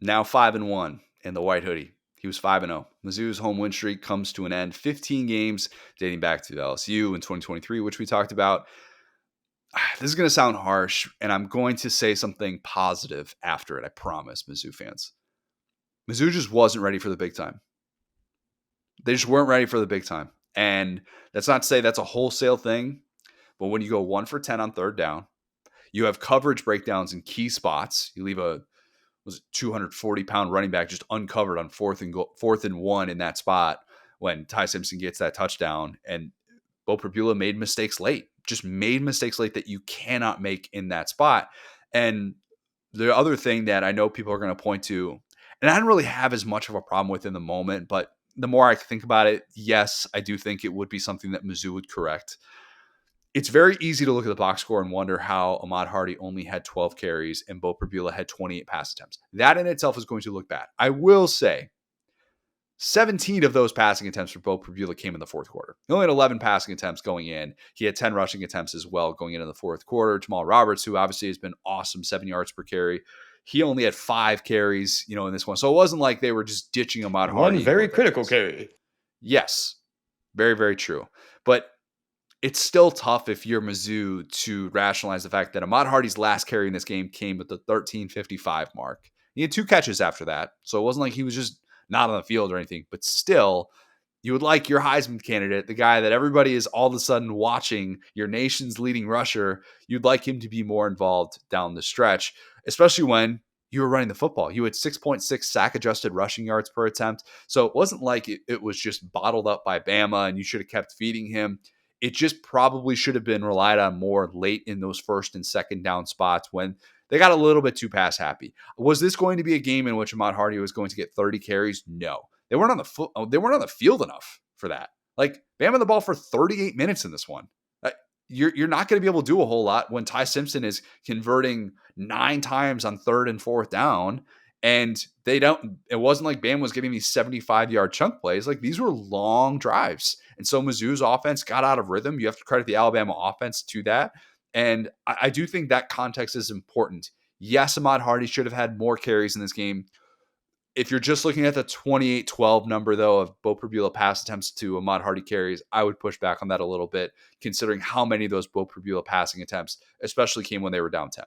now 5-1 in the white hoodie. He was 5-0. Mizzou's home win streak comes to an end. 15 games dating back to LSU in 2023, which we talked about. This is going to sound harsh, and I'm going to say something positive after it. I promise, Mizzou fans. Mizzou just wasn't ready for the big time. They just weren't ready for the big time. And that's not to say that's a wholesale thing, but when you go 1 for 10 on third down, you have coverage breakdowns in key spots. You leave a 240-pound running back just uncovered on 4th and 1 in that spot when Ty Simpson gets that touchdown. And Bo Perbula made mistakes late. Just made mistakes late that you cannot make in that spot. And the other thing that I know people are going to point to, and I didn't really have as much of a problem with in the moment, but the more I think about it, yes, I do think it would be something that Mizzou would correct. It's very easy to look at the box score and wonder how Ahmad Hardy only had 12 carries and Bo Perbula had 28 pass attempts. That in itself is going to look bad. I will say 17 of those passing attempts for Bo Perbula came in the fourth quarter. He only had 11 passing attempts going in. He had 10 rushing attempts as well going into the fourth quarter. Jamal Roberts, who obviously has been awesome, 7 yards per carry, he only had 5 carries, in this one. So it wasn't like they were just ditching Ahmad Hardy. One very critical carry. Yes, very, very true. But it's still tough if you're Mizzou to rationalize the fact that Ahmad Hardy's last carry in this game came at the 13:55 mark. He had 2 catches after that, so it wasn't like he was just not on the field or anything. But still, you would like your Heisman candidate, the guy that everybody is all of a sudden watching, your nation's leading rusher, you'd like him to be more involved down the stretch, especially when you were running the football. You had 6.6 sack adjusted rushing yards per attempt. So it wasn't like it was just bottled up by Bama and you should have kept feeding him. It just probably should have been relied on more late in those first and second down spots when they got a little bit too pass happy. Was this going to be a game in which Ahmad Hardy was going to get 30 carries? No. They weren't on the field enough for that. Like, Bama the ball for 38 minutes in this one. You're not going to be able to do a whole lot when Ty Simpson is converting 9 times on third and fourth down. And it wasn't like Bam was getting these 75-yard chunk plays. Like, these were long drives. And so Mizzou's offense got out of rhythm. You have to credit the Alabama offense to that. And I do think that context is important. Yes, Ahmad Hardy should have had more carries in this game. If you're just looking at the 28-12 number, though, of Bo Perbula pass attempts to Ahmad Hardy carries, I would push back on that a little bit, considering how many of those Bo Perbula passing attempts especially came when they were down 10.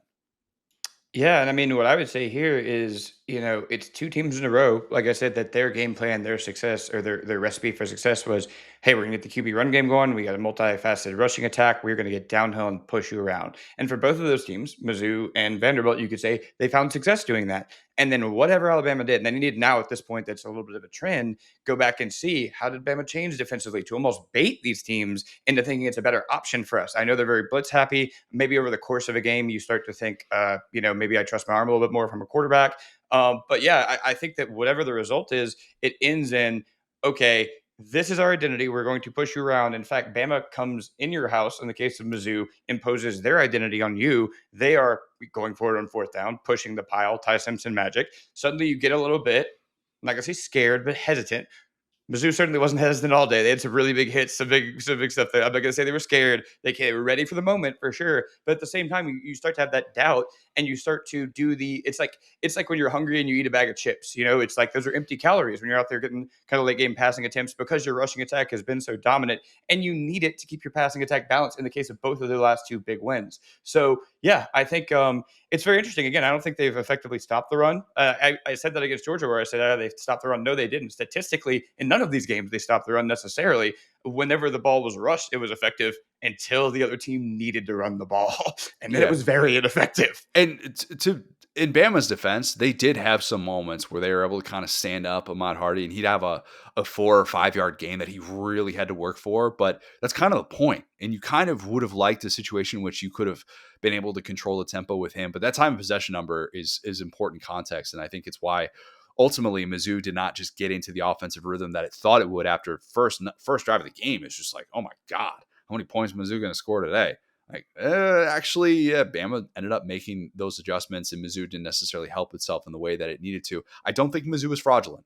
Yeah, and I mean, what I would say here is, it's 2 teams in a row, like I said, that their game plan, their success, or their recipe for success was, hey, we're going to get the QB run game going. We got a multifaceted rushing attack. We're going to get downhill and push you around. And for both of those teams, Mizzou and Vanderbilt, you could say they found success doing that. And then whatever Alabama did, and then you need now at this point, that's a little bit of a trend, go back and see how did Bama change defensively to almost bait these teams into thinking it's a better option for us. I know they're very blitz happy. Maybe over the course of a game, you start to think, maybe I trust my arm a little bit more from a quarterback. But yeah, I think that whatever the result is, it ends in, okay, this is our identity. We're going to push you around. In fact, Bama comes in your house, in the case of Mizzou, imposes their identity on you. They are going forward on fourth down, pushing the pile, Ty Simpson magic. Suddenly you get a little bit, I'm not going to say scared, but hesitant. Mizzou certainly wasn't hesitant all day. They had some really big hits, some big stuff there. I'm not going to say they were scared. They were ready for the moment for sure. But at the same time, you start to have that doubt, and you start to do it's like when you're hungry and you eat a bag of chips. It's like those are empty calories when you're out there getting kind of late game passing attempts because your rushing attack has been so dominant, and you need it to keep your passing attack balanced. In the case of both of their last 2 big wins, so yeah, I think it's very interesting. Again, I don't think they've effectively stopped the run. I said that against Georgia, where I said they stopped the run. No, they didn't. Statistically, in none of these games, they stopped the run necessarily. Whenever the ball was rushed, it was effective until the other team needed to run the ball, and then it was very ineffective. And in Bama's defense, they did have some moments where they were able to kind of stand up Ahmad Hardy, and he'd have a 4 or 5 yard gain that he really had to work for. But that's kind of the point. And you kind of would have liked a situation in which you could have been able to control the tempo with him. But that time of possession number is important context. And I think it's why ultimately Mizzou did not just get into the offensive rhythm that it thought it would after first drive of the game. It's just like, oh my God, how many points is Mizzou going to score today? Actually, yeah, Bama ended up making those adjustments, and Mizzou didn't necessarily help itself in the way that it needed to. I don't think Mizzou was fraudulent.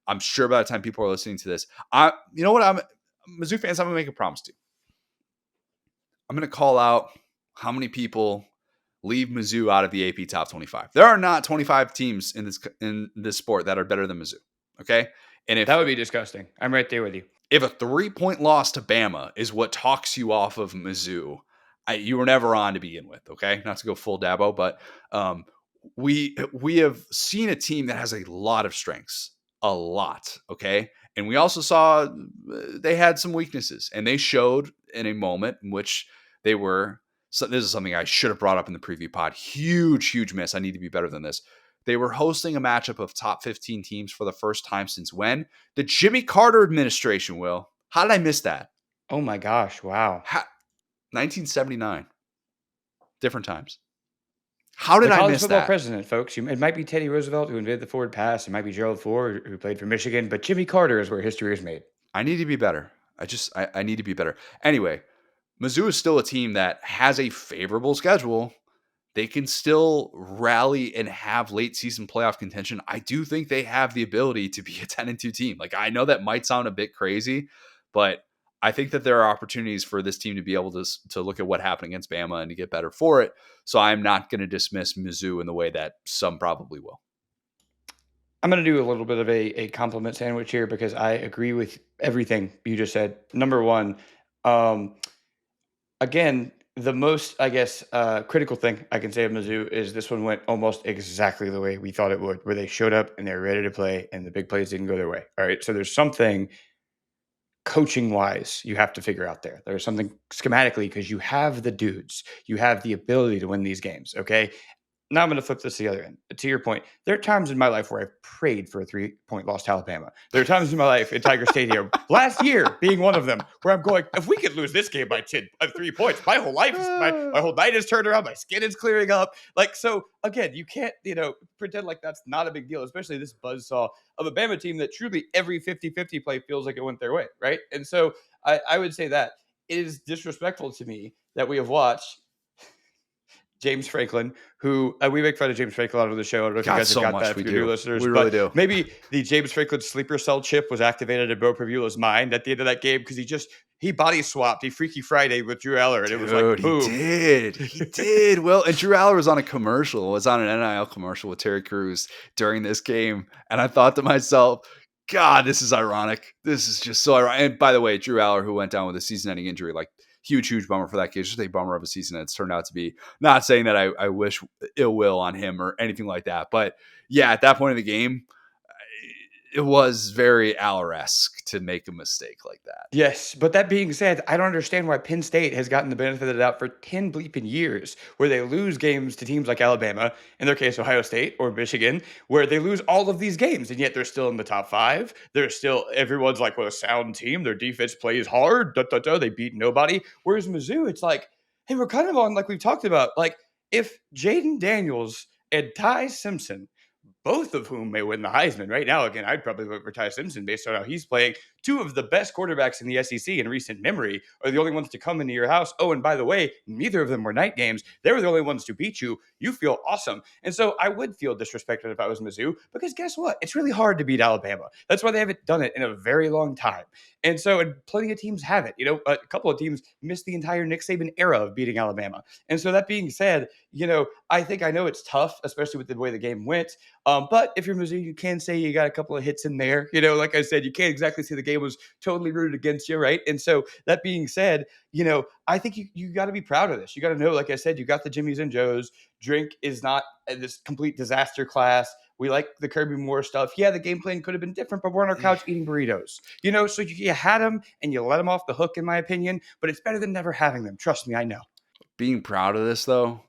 I'm sure by the time people are listening to this, Mizzou fans, I'm going to make a promise to you. I'm going to call out how many people leave Mizzou out of the AP Top 25. There are not 25 teams in this sport that are better than Mizzou. Okay, and if that would be disgusting, I'm right there with you. If a 3-point loss to Bama is what talks you off of Mizzou, you were never on to begin with, okay? Not to go full Dabo, but we have seen a team that has a lot of strengths, a lot, okay? And we also saw they had some weaknesses, and they showed in a moment in which they were – so this is something I should have brought up in the preview pod. Huge miss. I need to be better than this. They were hosting a matchup of top 15 teams for the first time since when? The Jimmy Carter administration, Will. How did I miss that? Oh my gosh, wow. 1979. Different times. How did The I college miss football that? president, folks. It might be Teddy Roosevelt who invented the forward pass. It might be Gerald Ford who played for Michigan, but Jimmy Carter is where history is made. I need to be better. I need to be better. Anyway, Mizzou is still a team that has a favorable schedule. They can still rally and have late season playoff contention. I do think they have the ability to be a 10-2 team. Like, I know that might sound a bit crazy, but I think that there are opportunities for this team to be able to look at what happened against Bama and to get better for it. So I'm not going to dismiss Mizzou in the way that some probably will. I'm going to do a little bit of a compliment sandwich here because I agree with everything you just said. Number one, um, again, the most, I guess, critical thing I can say of Mizzou is this one went almost exactly the way we thought it would, where they showed up and they were ready to play and the big plays didn't go their way. All right. So there's something coaching wise you have to figure out there. There's something schematically because you have the dudes, you have the ability to win these games. Okay. Now I'm going to flip this to the other end. To your point, there are times in my life where I've prayed for a 3-point loss to Alabama. There are times in my life in Tiger Stadium, last year being one of them, where I'm going, if we could lose this game by 3 points, my whole life, my whole night is turned around, my skin is clearing up. Like, so again, you can't, pretend like that's not a big deal, especially this buzzsaw of a Bama team that truly every 50-50 play feels like it went their way, right? And so I would say that it is disrespectful to me that we have watched James Franklin, who we make fun of James Franklin out of the show. I don't know if you God, guys have so got much that we if you're new do. listeners, We really but do. maybe the James Franklin sleeper cell chip was activated in Bo Prevula's mind at the end of that game because he body swapped, he Freaky Friday with Drew Eller, and it was like, Dude, he boom. did. He did. Well, and Drew Aller was on a commercial, was on an NIL commercial with Terry Crews during this game. And I thought to myself, God, this is ironic. This is just so ironic. And by the way, Drew Aller, who went down with a season-ending injury, like huge bummer for that kid. Just a bummer of a season that it's turned out to be. Not saying that I wish ill will on him or anything like that. But yeah, at that point in the game, it was very Aller-esque to make a mistake like that. Yes, but that being said, I don't understand why Penn State has gotten the benefit of the doubt for 10 bleeping years, where they lose games to teams like Alabama, in their case, Ohio State or Michigan, where they lose all of these games, and yet they're still in the top five. They're still, everyone's like, what a sound team. Their defense plays hard. They beat nobody. Whereas Mizzou, it's like, hey, we're kind of on, like we've talked about, like if Jaden Daniels and Ty Simpson, both of whom may win the Heisman. Right now, again, I'd probably vote for Ty Simpson based on how he's playing. Two of the best quarterbacks in the SEC in recent memory are the only ones to come into your house. Oh, and by the way, neither of them were night games. They were the only ones to beat you. You feel awesome. And so I would feel disrespected if I was Mizzou because guess what? It's really hard to beat Alabama. That's why they haven't done it in a very long time. And so, and plenty of teams have it. A couple of teams missed the entire Nick Saban era of beating Alabama. And so that being said, I know it's tough, especially with the way the game went. But if you're Mizzou, you can say you got a couple of hits in there. Like I said, you can't exactly say the game was totally rooted against you, right? And so that being said, I think you got to be proud of this. You got to know, like I said, you got the Jimmys and Joes. Drink is not this complete disaster class. We like the Kirby Moore stuff. Yeah, the game plan could have been different, but we're on our couch eating burritos. So you had them and you let them off the hook, in my opinion. But it's better than never having them. Trust me, I know. Being proud of this, though,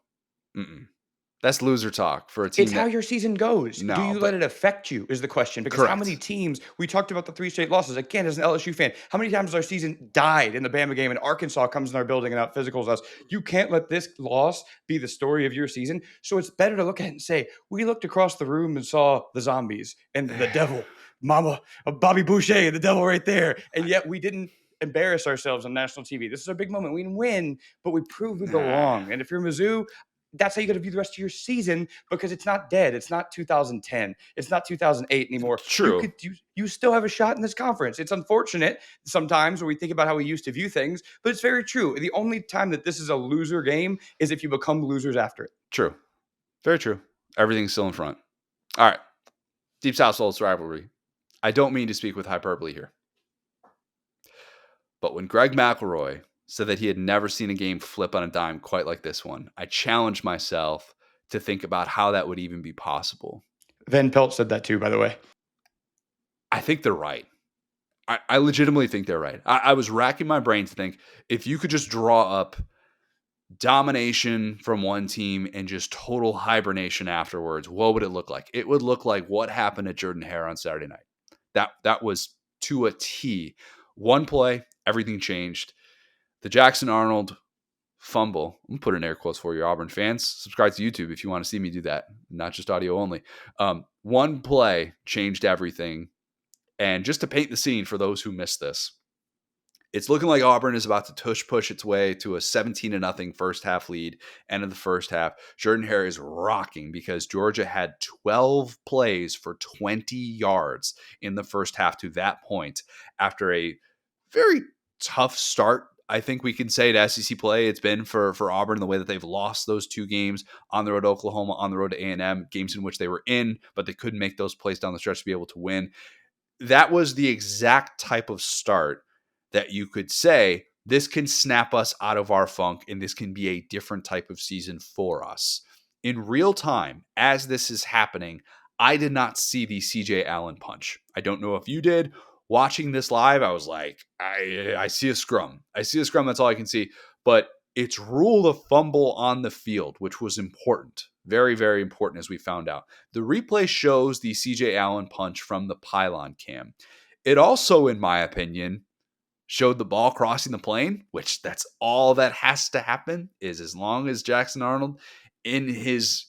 that's loser talk for a team. It's how your season goes. Do you let it affect you is the question. Because correct. How many teams, we talked about the 3 straight losses. Again, as an LSU fan, how many times our season died in the Bama game and Arkansas comes in our building and out physicals us? You can't let this loss be the story of your season. So it's better to look at it and say, we looked across the room and saw the zombies and the devil, Mama, Bobby Boucher and the devil right there. And yet we didn't embarrass ourselves on national TV. This is a big moment. We didn't win, but we proved we belong. And if you're Mizzou, that's how you got to view the rest of your season because it's not dead. It's not 2010. It's not 2008 anymore. True. You still have a shot in this conference. It's unfortunate sometimes when we think about how we used to view things, but it's very true. The only time that this is a loser game is if you become losers after it. True. Very true. Everything's still in front. All right. Deep South Souls rivalry. I don't mean to speak with hyperbole here. But when Greg McElroy said that he had never seen a game flip on a dime quite like this one, I challenged myself to think about how that would even be possible. Van Pelt said that too, by the way. I think they're right. I legitimately think they're right. I was racking my brain to think if you could just draw up domination from one team and just total hibernation afterwards, what would it look like? It would look like what happened at Jordan-Hare on Saturday night. That was to a T. One play, everything changed. The Jackson Arnold fumble. I'm going to put in air quotes for you, Auburn fans. Subscribe to YouTube if you want to see me do that, not just audio only. One play changed everything. And just to paint the scene for those who missed this, it's looking like Auburn is about to push its way to a 17-0 first half lead. End of the first half. Jordan-Hare is rocking because Georgia had 12 plays for 20 yards in the first half to that point after a very tough start. I think we can say to SEC play it's been for Auburn, the way that they've lost those two games on the road to Oklahoma, on the road to A&M, games in which they were in, but they couldn't make those plays down the stretch to be able to win. That was the exact type of start that you could say, this can snap us out of our funk and this can be a different type of season for us. In real time, as this is happening, I did not see the CJ Allen punch. I don't know if you did. Watching this live, I was like, I see a scrum. I see a scrum. That's all I can see. But it's ruled a fumble on the field, which was important. Very, very important, as we found out. The replay shows the CJ Allen punch from the pylon cam. It also, in my opinion, showed the ball crossing the plane, which that's all that has to happen, is as long as Jackson Arnold in his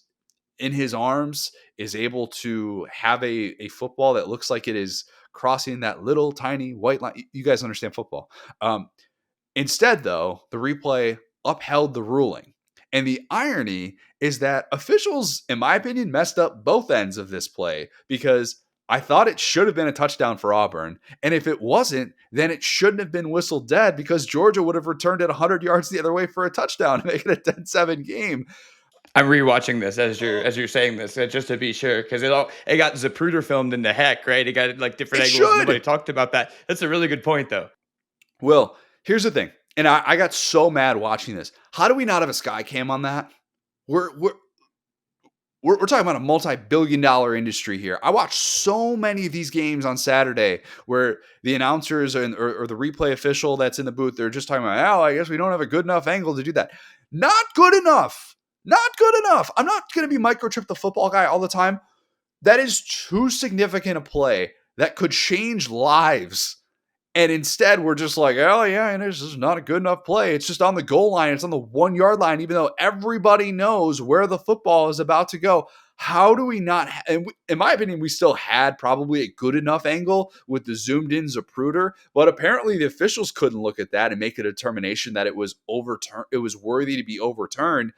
arms is able to have a football that looks like it is crossing that little tiny white line. You guys understand football. Instead, though, the replay upheld the ruling. And the irony is that officials, in my opinion, messed up both ends of this play because I thought it should have been a touchdown for Auburn. And if it wasn't, then it shouldn't have been whistled dead because Georgia would have returned it 100 yards the other way for a touchdown to make it a 10-7 game. I'm rewatching this as you're saying this just to be sure because it got Zapruder filmed in the heck, right? It got like different angles. Nobody talked about that. That's a really good point, though. Well, here's the thing, and I got so mad watching this. How do we not have a sky cam on that? We're talking about a multi-billion-dollar industry here. I watched so many of these games on Saturday where the announcers or the replay official that's in the booth, they're just talking about, I guess we don't have a good enough angle to do that. Not good enough. Not good enough. I'm not going to be microchip the football guy all the time. That is too significant a play that could change lives. And instead, we're just like, this is not a good enough play. It's just on the goal line. It's on the 1 yard line, even though everybody knows where the football is about to go. How do we not? In my opinion, we still had probably a good enough angle with the zoomed in Zapruder, but apparently the officials couldn't look at that and make a determination that it was overturned. It was worthy to be overturned.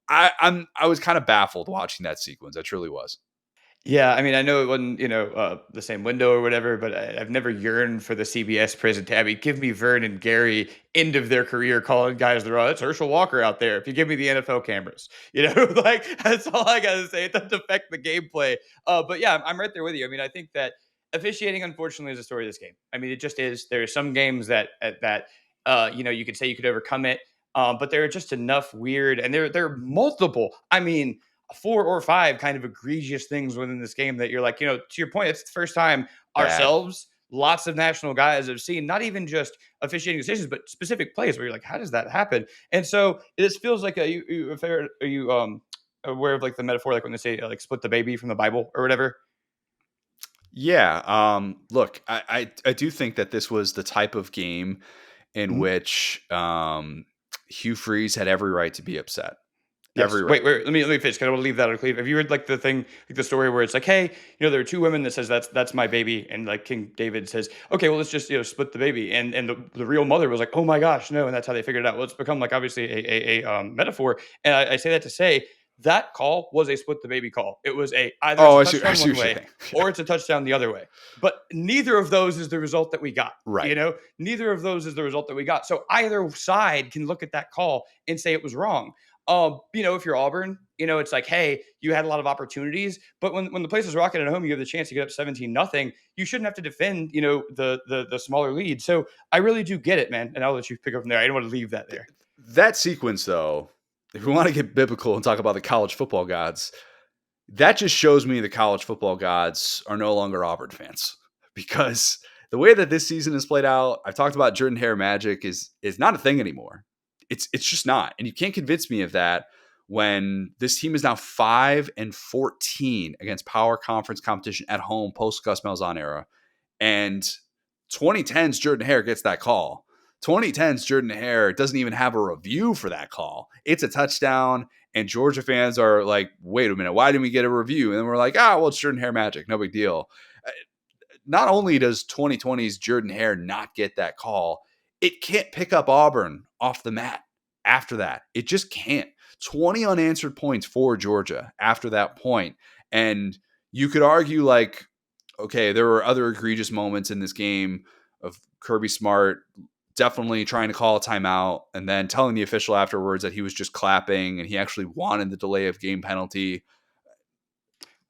I was kind of baffled watching that sequence. I truly was. Yeah, I mean, I know it wasn't, the same window or whatever, but I've never yearned for the CBS prison tab. Give me Vern and Gary, end of their career, calling guys the it's Herschel Walker out there. If you give me the NFL cameras, like that's all I got to say. It doesn't affect the gameplay. But yeah, I'm right there with you. I mean, I think that officiating, unfortunately, is the story of this game. I mean, it just is. There are some games that you could say you could overcome it, but there are just enough weird, and there are multiple. I mean, 4 or 5 kind of egregious things within this game that you're like, to your point, it's the first time ourselves, lots of national guys have seen not even just officiating decisions, but specific plays where you're like, how does that happen? And so this feels like are you aware of like the metaphor, like when they say like split the baby from the Bible or whatever? Yeah. Look, I do think that this was the type of game in which Hugh Freeze had every right to be upset. Yes. Wait, let me finish. Cause I want to leave that unclear. Have you heard like the thing, like the story where it's like, hey, there are 2 women that says that's my baby, and like King David says, okay, well let's just split the baby, and the real mother was like, oh my gosh, no, and that's how they figured it out. Well, it's become like obviously a metaphor, and I say that to say that call was a split the baby call. It was either it's a touchdown one way or it's a touchdown the other way, but neither of those is the result that we got. Right. Neither of those is the result that we got. So either side can look at that call and say it was wrong. If you're Auburn, it's like, hey, you had a lot of opportunities, but when the place is rocking at home, you have the chance to get up 17-0. You shouldn't have to defend, the smaller lead. So I really do get it, man. And I'll let you pick up from there. I didn't want to leave that there. That sequence, though, if we want to get biblical and talk about the college football gods, that just shows me the college football gods are no longer Auburn fans, because the way that this season is played out, I've talked about Jordan-Hare magic is not a thing anymore. It's just not. And you can't convince me of that when this team is now 5-14 against power conference competition at home post Gus Malzahn era. And 2010's Jordan-Hare gets that call 2010's Jordan-Hare doesn't even have a review for that call. It's a touchdown, and Georgia fans are like, wait a minute, why didn't we get a review? And then we're like, well, it's Jordan-Hare magic. No big deal. Not only does 2020's Jordan-Hare not get that call, it can't pick up Auburn off the mat after that. It just can't. 20 unanswered points for Georgia after that point. And you could argue like, okay, there were other egregious moments in this game of Kirby Smart definitely trying to call a timeout and then telling the official afterwards that he was just clapping and he actually wanted the delay of game penalty.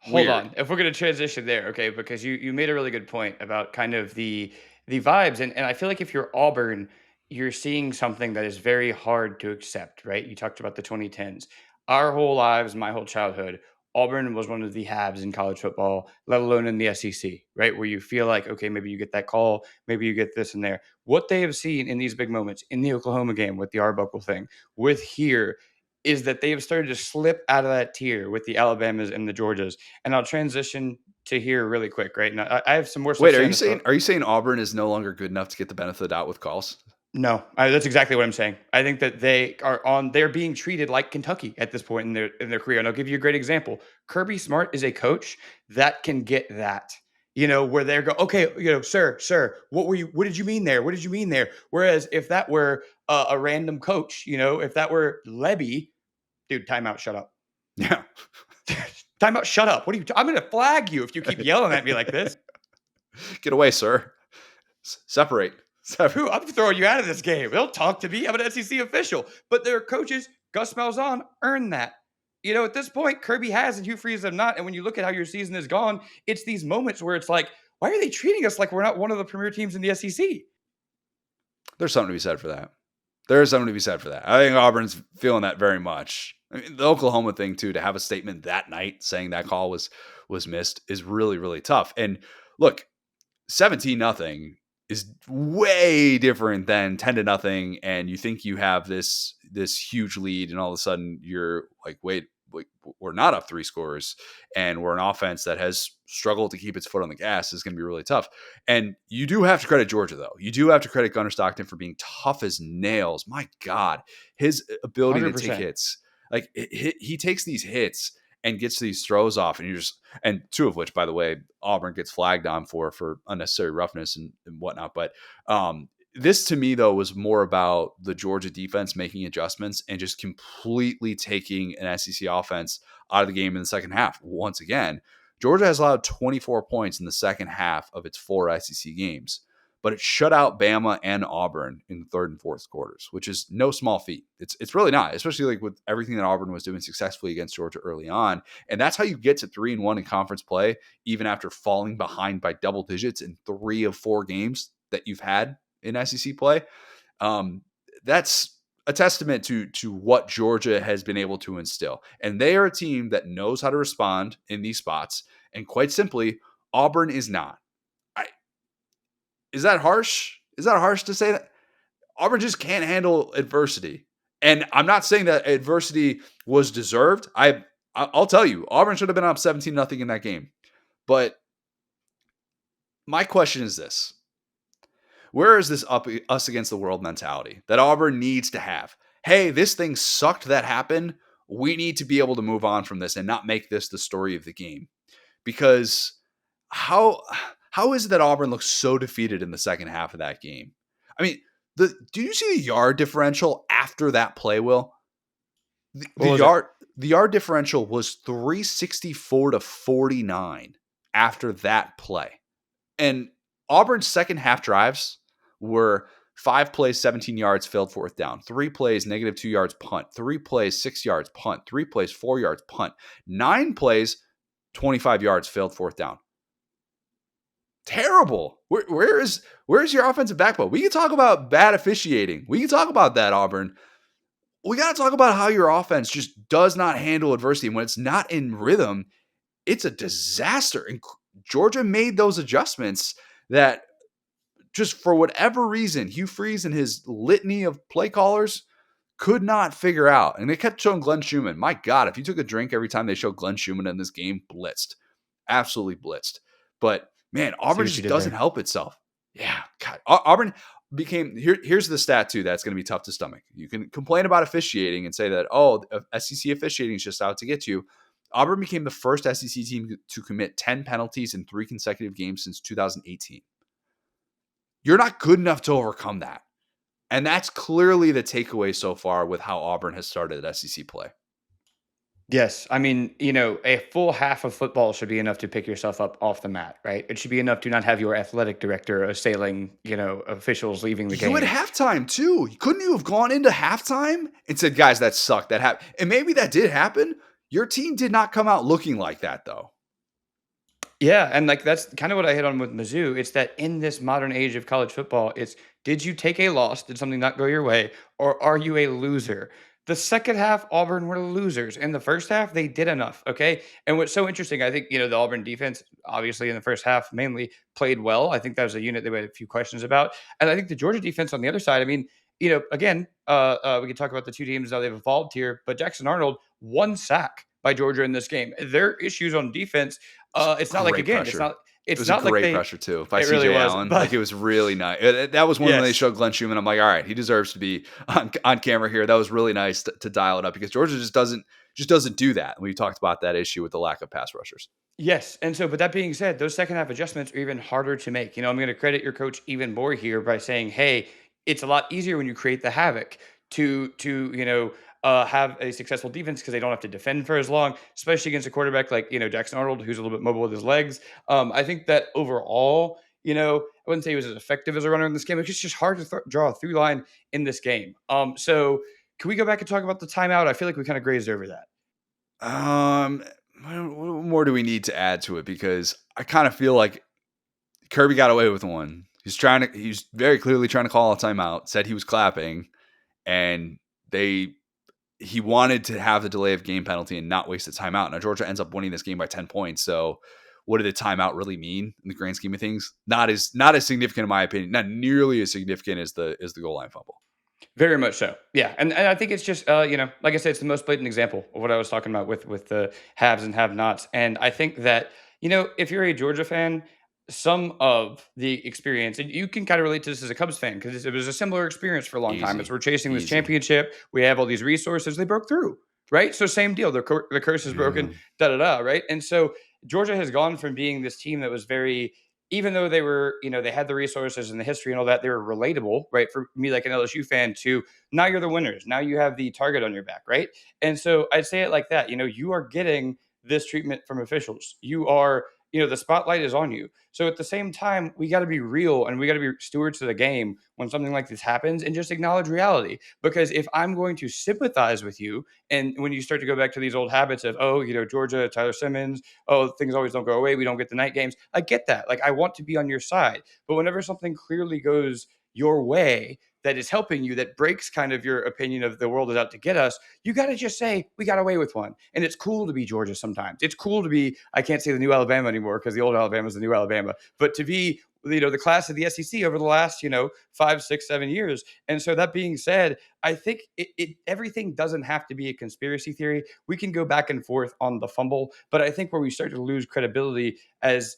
Hold on. If we're going to transition there, okay, because you made a really good point about kind of the vibes, and I feel like if you're Auburn, you're seeing something that is very hard to accept, right? You talked about the 2010s. Our whole lives, my whole childhood, Auburn was one of the haves in college football, let alone in the SEC, right? Where you feel like, okay, maybe you get that call, maybe you get this and there. What they have seen in these big moments, in the Oklahoma game with the Arbuckle thing, with here, is that they have started to slip out of that tier with the Alabamas and the Georgias. And I'll transition to here really quick, right? Now, I have some more stuff. Wait, are you saying Auburn is no longer good enough to get the benefit of the doubt with calls? No, that's exactly what I'm saying. I think that they're being treated like Kentucky at this point in their career. And I'll give you a great example. Kirby Smart is a coach that can get that. Where they go, okay, sir, what did you mean there? What did you mean there? Whereas if that were a random coach, if that were Lebby, dude, timeout, shut up. Yeah. Timeout, shut up. What are you? I'm going to flag you if you keep yelling at me like this. Get away, sir. Separate. I'm throwing you out of this game. Don't talk to me. I'm an SEC official. But their coaches, Gus Malzahn, earned that. At this point, Kirby has and Hugh Freeze have not. And when you look at how your season is gone, it's these moments where it's like, why are they treating us like we're not one of the premier teams in the SEC? There's something to be said for that. There's something to be said for that. I think Auburn's feeling that very much. I mean, the Oklahoma thing, too, to have a statement that night saying that call was missed is really, really tough. And look, 17-0 is way different than 10-0, and you think you have this huge lead, and all of a sudden you're like, wait, we're not up 3 scores, and we're an offense that has struggled to keep its foot on the gas. Is going to be really tough. And you do have to credit Georgia, though. You do have to credit Gunnar Stockton for being tough as nails. My God, his ability 100%. to take hits. Like he takes these hits and gets these throws off, and 2 of which, by the way, Auburn gets flagged on for unnecessary roughness and whatnot. But this to me, though, was more about the Georgia defense making adjustments and just completely taking an SEC offense out of the game in the second half. Once again, Georgia has allowed 24 points in the second half of its 4 SEC games, but it shut out Bama and Auburn in the 3rd and 4th quarters, which is no small feat. It's really not, especially like with everything that Auburn was doing successfully against Georgia early on. And that's how you get to 3-1 in conference play, even after falling behind by double digits in 3 of 4 games that you've had in SEC play. That's a testament to what Georgia has been able to instill. And they are a team that knows how to respond in these spots. And quite simply, Auburn is not. Is that harsh? Is that harsh to say that? Auburn just can't handle adversity. And I'm not saying that adversity was deserved. I'll tell you, Auburn should have been up 17-0 in that game. But my question is this. Where is this us against the world mentality that Auburn needs to have? Hey, this thing sucked that happened. We need to be able to move on from this and not make this the story of the game. Because how is it that Auburn looks so defeated in the second half of that game? I mean, do you see the yard differential after that play, Will? The yard differential was 364-49 after that play. And Auburn's second half drives were 5 plays, 17 yards, failed 4th down. 3 plays, -2 yards, punt. 3 plays, 6 yards, punt. 3 plays, 4 yards, punt. 9 plays, 25 yards, failed 4th down. Terrible. Where's your offensive backbone? We can talk about bad officiating. We can talk about that, Auburn. We got to talk about how your offense just does not handle adversity. And when it's not in rhythm, it's a disaster. And Georgia made those adjustments that just for whatever reason, Hugh Freeze and his litany of play callers could not figure out. And they kept showing Glenn Schumann. My God, if you took a drink every time they showed Glenn Schumann in this game, blitzed. Absolutely blitzed. But man, Auburn just doesn't help itself. Yeah, God. Auburn, here's the stat too that's going to be tough to stomach. You can complain about officiating and say that, oh, SEC officiating is just out to get you. Auburn became the first SEC team to commit 10 penalties in 3 consecutive games since 2018. You're not good enough to overcome that. And that's clearly the takeaway so far with how Auburn has started SEC play. Yes. I mean, a full half of football should be enough to pick yourself up off the mat, right? It should be enough to not have your athletic director assailing, officials leaving the You game. at halftime too. Couldn't you have gone into halftime and said, guys, that sucked. That happened. And maybe that did happen. Your team did not come out looking like that though. Yeah, and like that's kind of what I hit on with Mizzou. It's that in this modern age of college football, it's did you take a loss? Did something not go your way? Or are you a loser? The second half, Auburn were losers. In the first half, they did enough. Okay. And what's so interesting, I think, the Auburn defense, obviously in the first half, mainly played well. I think that was a unit that we had a few questions about. And I think the Georgia defense on the other side, I mean, again, we can talk about the two teams, how they've evolved here, but Jackson Arnold, 1 sack by Georgia in this game. Their issues on defense, it's not like, Great again, pressure. It it's was a not like great they, pressure too by it really CJ was, Allen. but Like it was really nice. That was when they yes. showed Glenn Schumann. I'm like, all right, he deserves to be on camera here. That was really nice to dial it up because Georgia just doesn't do that. And we talked about that issue with the lack of pass rushers. Yes, and so, but that being said, those second half adjustments are even harder to make. I'm going to credit your coach even more here by saying, "Hey, it's a lot easier when you create the havoc to have a successful defense because they don't have to defend for as long, especially against a quarterback like Jackson Arnold, who's a little bit mobile with his legs." I think that overall, I wouldn't say he was as effective as a runner in this game. It's just hard to draw a through line in this game. So can we go back and talk about the timeout? I feel like we kind of grazed over that. What more do we need to add to it? Because I kind of feel like Kirby got away with one. He's very clearly trying to call a timeout, said he was clapping, and he wanted to have the delay of game penalty and not waste the timeout. Now Georgia ends up winning this game by 10 points. So what did the timeout really mean in the grand scheme of things? Not as significant in my opinion, not nearly as significant as the goal line fumble. Very much so. Yeah. And I think it's just, like I said, it's the most blatant example of what I was talking about with the haves and have nots. And I think that, if you're a Georgia fan, some of the experience, and you can kind of relate to this as a Cubs fan because it was a similar experience for a long time. It's we're chasing this championship. We have all these resources. They broke through, right? So same deal. The curse is broken, right? And so Georgia has gone from being this team that was very, even though they were, they had the resources and the history and all that, they were relatable, right? For me, like an LSU fan, to now you're the winners. Now you have the target on your back, right? And so I'd say it like that. You are getting this treatment from officials. You are, the spotlight is on you. So at the same time, we got to be real and we got to be stewards of the game when something like this happens and just acknowledge reality. Because if I'm going to sympathize with you, and when you start to go back to these old habits of, oh, Georgia, Tyler Simmons, oh, things always don't go away. We don't get the night games. I get that. Like, I want to be on your side. But whenever something clearly goes your way that is helping you, that breaks kind of your opinion of the world is out to get us, you got to just say, we got away with one. And it's cool to be Georgia sometimes. It's cool to be, I can't say the new Alabama anymore because the old Alabama is the new Alabama, but to be, the class of the SEC over the last, 5, 6, 7 years. And so that being said, I think everything doesn't have to be a conspiracy theory. We can go back and forth on the fumble, but I think where we start to lose credibility as,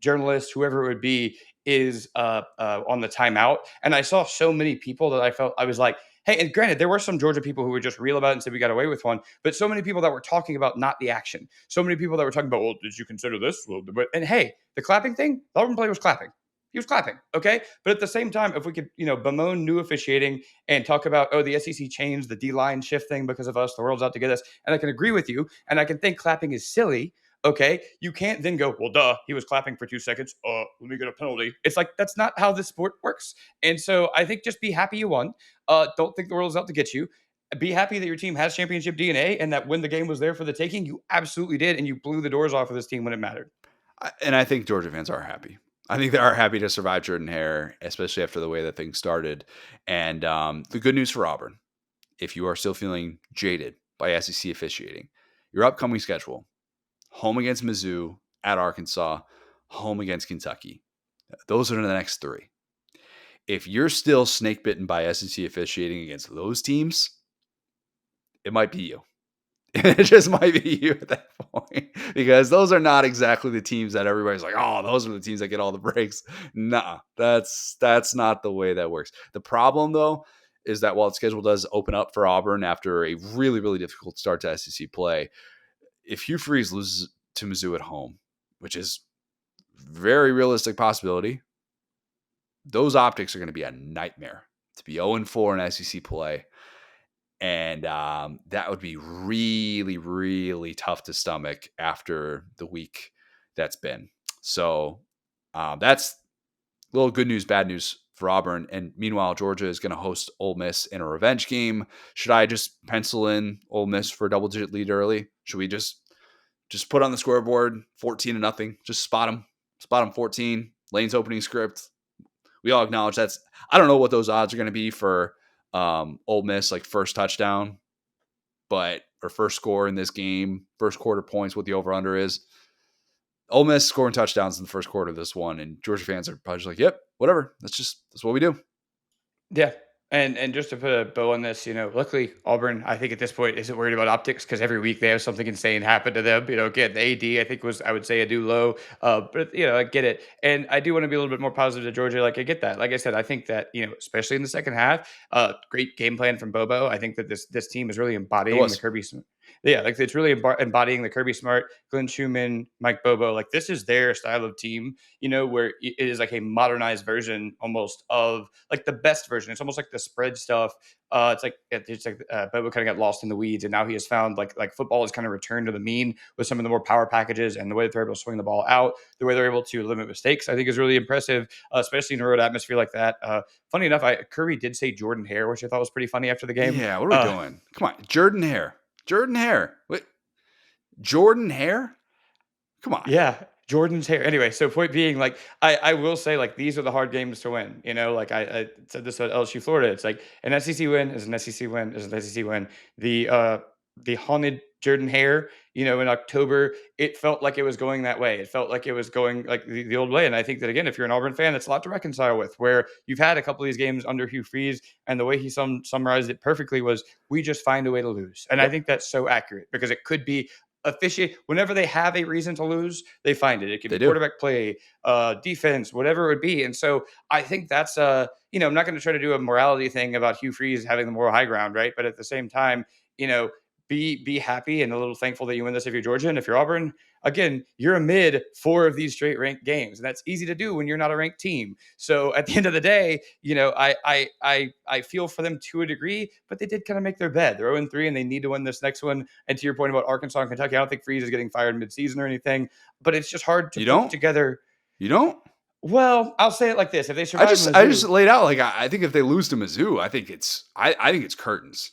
journalists, whoever it would be, is on the timeout. And I saw so many people that I was like, hey, and granted, there were some Georgia people who were just real about it and said we got away with one, but so many people that were talking about not the action. So many people that were talking about, well, did you consider this? And hey, the clapping thing, the Auburn player was clapping. He was clapping, okay? But at the same time, if we could, bemoan new officiating and talk about, oh, the SEC changed the D-line shifting because of us, the world's out to get us, and I can agree with you, and I can think clapping is silly, okay? You can't then go, well, duh, he was clapping for 2 seconds. Let me get a penalty. It's like, that's not how this sport works. And so I think just be happy you won. Don't think the world's out to get you. Be happy that your team has championship DNA and that when the game was there for the taking, you absolutely did. And you blew the doors off of this team when it mattered. And I think Georgia fans are happy. I think they are happy to survive Jordan-Hare, especially after the way that things started. And the good news for Auburn, if you are still feeling jaded by SEC officiating, your upcoming schedule, home against Mizzou, at Arkansas, home against Kentucky. Those are the next 3. If you're still snake bitten by SEC officiating against those teams, it might be you. It just might be you at that point because those are not exactly the teams that everybody's like, oh, those are the teams that get all the breaks. Nah, that's not the way that works. The problem though is that while the schedule does open up for Auburn after a really, really difficult start to SEC play, if Hugh Freeze loses to Mizzou at home, which is very realistic possibility, those optics are going to be a nightmare to be 0-4 in SEC play. And that would be really, really tough to stomach after the week that's been. So that's a little good news, bad news for Auburn. And meanwhile, Georgia is going to host Ole Miss in a revenge game. Should I just pencil in Ole Miss for a double-digit lead early? Should we just put on the scoreboard 14-0? Just spot them 14. Lane's opening script. We all acknowledge that's. I don't know what those odds are going to be for Ole Miss, like first touchdown, or first score in this game, first quarter points, what the over-under is. Ole Miss scoring touchdowns in the first quarter of this one, and Georgia fans are probably just like, yep, whatever. That's what we do. Yeah. And just to put a bow on this, luckily Auburn, I think at this point isn't worried about optics because every week they have something insane happen to them. Again, the AD I think was, I would say, a new low. But I get it. And I do want to be a little bit more positive to Georgia. Like I get that. Like I said, I think that, especially in the second half, great game plan from Bobo. I think that this team is really embodying the Kirby. Yeah, like it's really embodying the Kirby Smart, Glenn Schumann, Mike Bobo. Like this is their style of team, where it is like a modernized version almost of like the best version. It's almost like the spread stuff. It's like Bobo kind of got lost in the weeds, and now he has found like football has kind of returned to the mean with some of the more power packages and the way that they're able to swing the ball out, the way they're able to limit mistakes. I think is really impressive, especially in a road atmosphere like that. Funny enough, Kirby did say Jordan-Hare, which I thought was pretty funny after the game. Yeah, what are we doing? Come on, Jordan-Hare. Wait, Jordan-Hare? Come on. Yeah, Jordan's hair. Anyway, so point being, like, I will say, like, these are the hard games to win. Like I said this at LSU, Florida. It's like an SEC win is an SEC win is an SEC win. The haunted Jordan-Hare, in October, it felt like it was going that way. It felt like it was going like the old way. And I think that again, if you're an Auburn fan, it's a lot to reconcile with. Where you've had a couple of these games under Hugh Freeze, and the way he summarized it perfectly was, "We just find a way to lose." And I think that's so accurate because it could be officiate whenever they have a reason to lose, they find it. It could be quarterback play, defense, whatever it would be. And so I think that's I'm not going to try to do a morality thing about Hugh Freeze having the moral high ground, right? But at the same time, be happy and a little thankful that you win this if you're Georgia. And if you're Auburn, again, you're amid 4 of these straight ranked games. And that's easy to do when you're not a ranked team. So at the end of the day, I feel for them to a degree, but they did kind of make their bed. They're 0-3 and they need to win this next one. And to your point about Arkansas and Kentucky, I don't think Freeze is getting fired midseason or anything, but it's just hard to put together. You don't? Well, I'll say it like this: if they survive, I just laid out like I think if they lose to Mizzou, I think it's curtains.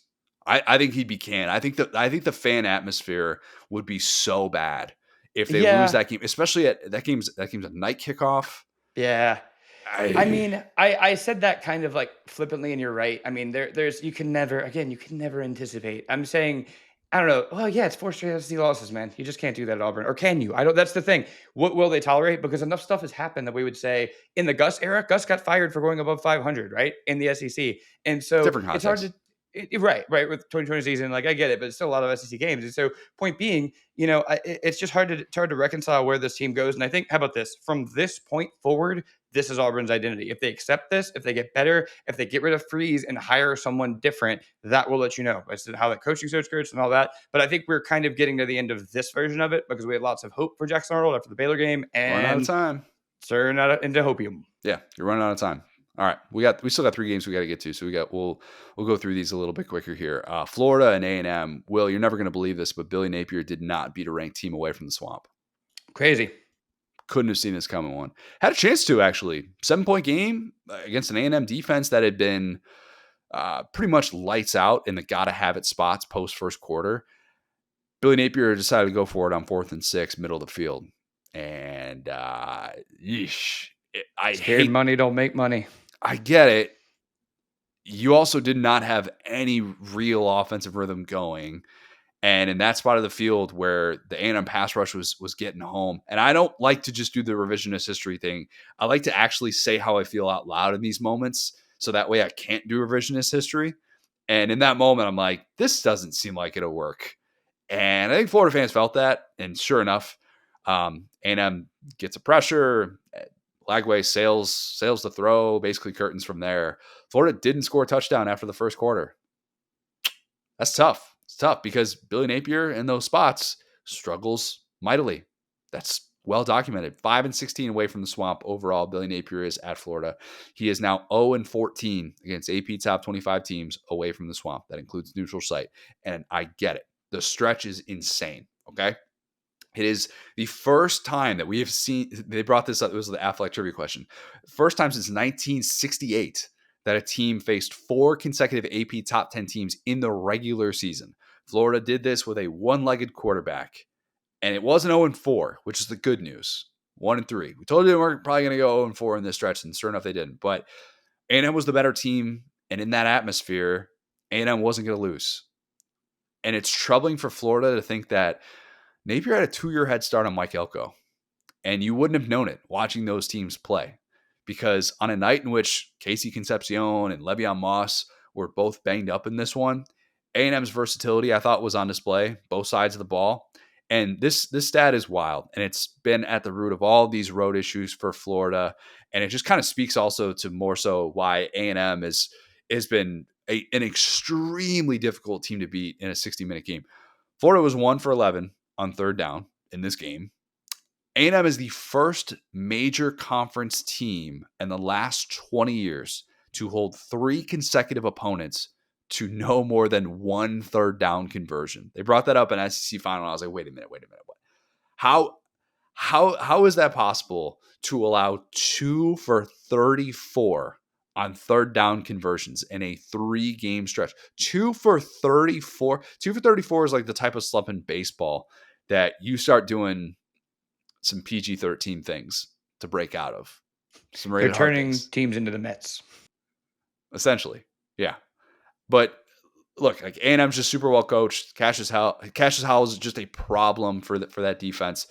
I think he'd be canned. I think the fan atmosphere would be so bad if they lose that game, especially at that game's a night kickoff. Yeah. I mean, I said that kind of like flippantly, and you're right. I mean, you can never anticipate. I'm saying, I don't know. Well, yeah, it's 4 straight SEC losses, man. You just can't do that at Auburn, or can you? I don't. That's the thing. What will they tolerate? Because enough stuff has happened that we would say in the Gus era, Gus got fired for going above 500, right, in the SEC, and so it's hard to. Right, with 2020 season, like I get it, but it's still a lot of SEC games. And so, point being, it's just hard to reconcile where this team goes. And I think, how about this? From this point forward, this is Auburn's identity. If they accept this, if they get better, if they get rid of Freeze and hire someone different, that will let you know as to how that coaching search goes and all that. But I think we're kind of getting to the end of this version of it because we had lots of hope for Jackson Arnold after the Baylor game, and running out of time. Turn out into hopium. Yeah, you're running out of time. All right, we still got 3 games we got to get to, so we'll go through these a little bit quicker here. Florida and A&M. Will, you're never going to believe this, but Billy Napier did not beat a ranked team away from the swamp. Crazy. Couldn't have seen this coming. One had a chance to actually 7-point game against an A&M defense that had been pretty much lights out in the gotta have it spots post first quarter. Billy Napier decided to go for it on 4th and 6, middle of the field, and Scared money don't make money. I get it. You also did not have any real offensive rhythm going. And in that spot of the field where the A&M pass rush was getting home, and I don't like to just do the revisionist history thing. I like to actually say how I feel out loud in these moments, so that way I can't do revisionist history. And in that moment, I'm like, this doesn't seem like it'll work. And I think Florida fans felt that. And sure enough, A&M gets a pressure. Lagway sails the throw, basically curtains from there. Florida didn't score a touchdown after the first quarter. That's tough. It's tough because Billy Napier in those spots struggles mightily. That's well documented. 5-16 away from the swamp overall. Billy Napier is at Florida. He is now 0-14 against AP top 25 teams away from the swamp. That includes neutral site. And I get it. The stretch is insane. Okay. It is the first time that we have seen, they brought this up. It was the athletic trivia question. First time since 1968 that a team faced 4 consecutive AP top 10 teams in the regular season. Florida did this with a one-legged quarterback, and it wasn't 0-4, which is the good news. 1-3. We told you they weren't probably going to go 0-4 in this stretch, and sure enough, they didn't. But A&M was the better team, and in that atmosphere, A&M wasn't going to lose. And it's troubling for Florida to think that Napier had a 2-year head start on Mike Elko, and you wouldn't have known it watching those teams play, because on a night in which Casey Concepcion and Le'Veon Moss were both banged up in this one, A&M's versatility, I thought, was on display, both sides of the ball. And this stat is wild, and it's been at the root of all of these road issues for Florida. And it just kind of speaks also to more so why A&M has been an extremely difficult team to beat in a 60-minute game. Florida was 1 for 11 on third down in this game. A&M is the first major conference team in the last 20 years to hold 3 consecutive opponents to no more than 1 third down conversion. They brought that up in SEC final. I was like, wait a minute. What? How is that possible to allow 2 for 34 on third down conversions in a 3-game stretch? 2 for 34. 2 for 34 is like the type of slump in baseball that you start doing some PG-13 things to break out of. They're turning teams into the Mets. Essentially. Yeah. But look, like A&M's just super well coached. Cassius Howell is just a problem for that defense.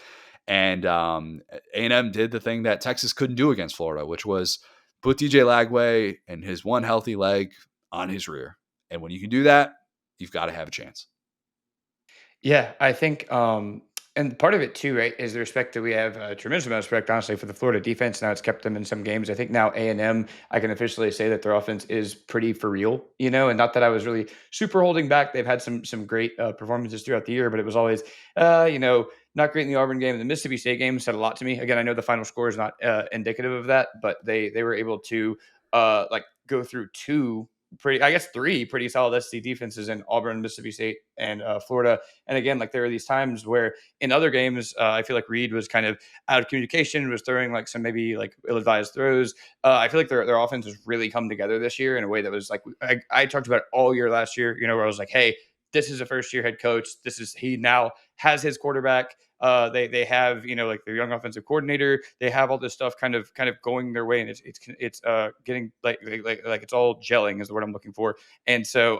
And A&M did the thing that Texas couldn't do against Florida, which was put DJ Lagway and his one healthy leg on his rear. And when you can do that, you've got to have a chance. Yeah, I think, and part of it too, right, is the respect that we have, a tremendous amount of respect, honestly, for the Florida defense. Now it's kept them in some games. I think now A&M, I can officially say that their offense is pretty for real, and not that I was really super holding back. They've had some great performances throughout the year, but it was always, not great in the Auburn game. The Mississippi State game said a lot to me. Again, I know the final score is not indicative of that, but they were able to go through 3 pretty solid SEC defenses in Auburn, Mississippi State, and Florida. And again, like there are these times where in other games, I feel like Reed was kind of out of communication, was throwing like some maybe like ill-advised throws. I feel like their offense has really come together this year in a way that was like I talked about it all year last year. Where I was like, hey, this is a first-year head coach. He now has his quarterback. They have like their young offensive coordinator. They have all this stuff kind of going their way, and it's getting like it's all gelling is the word I'm looking for. And so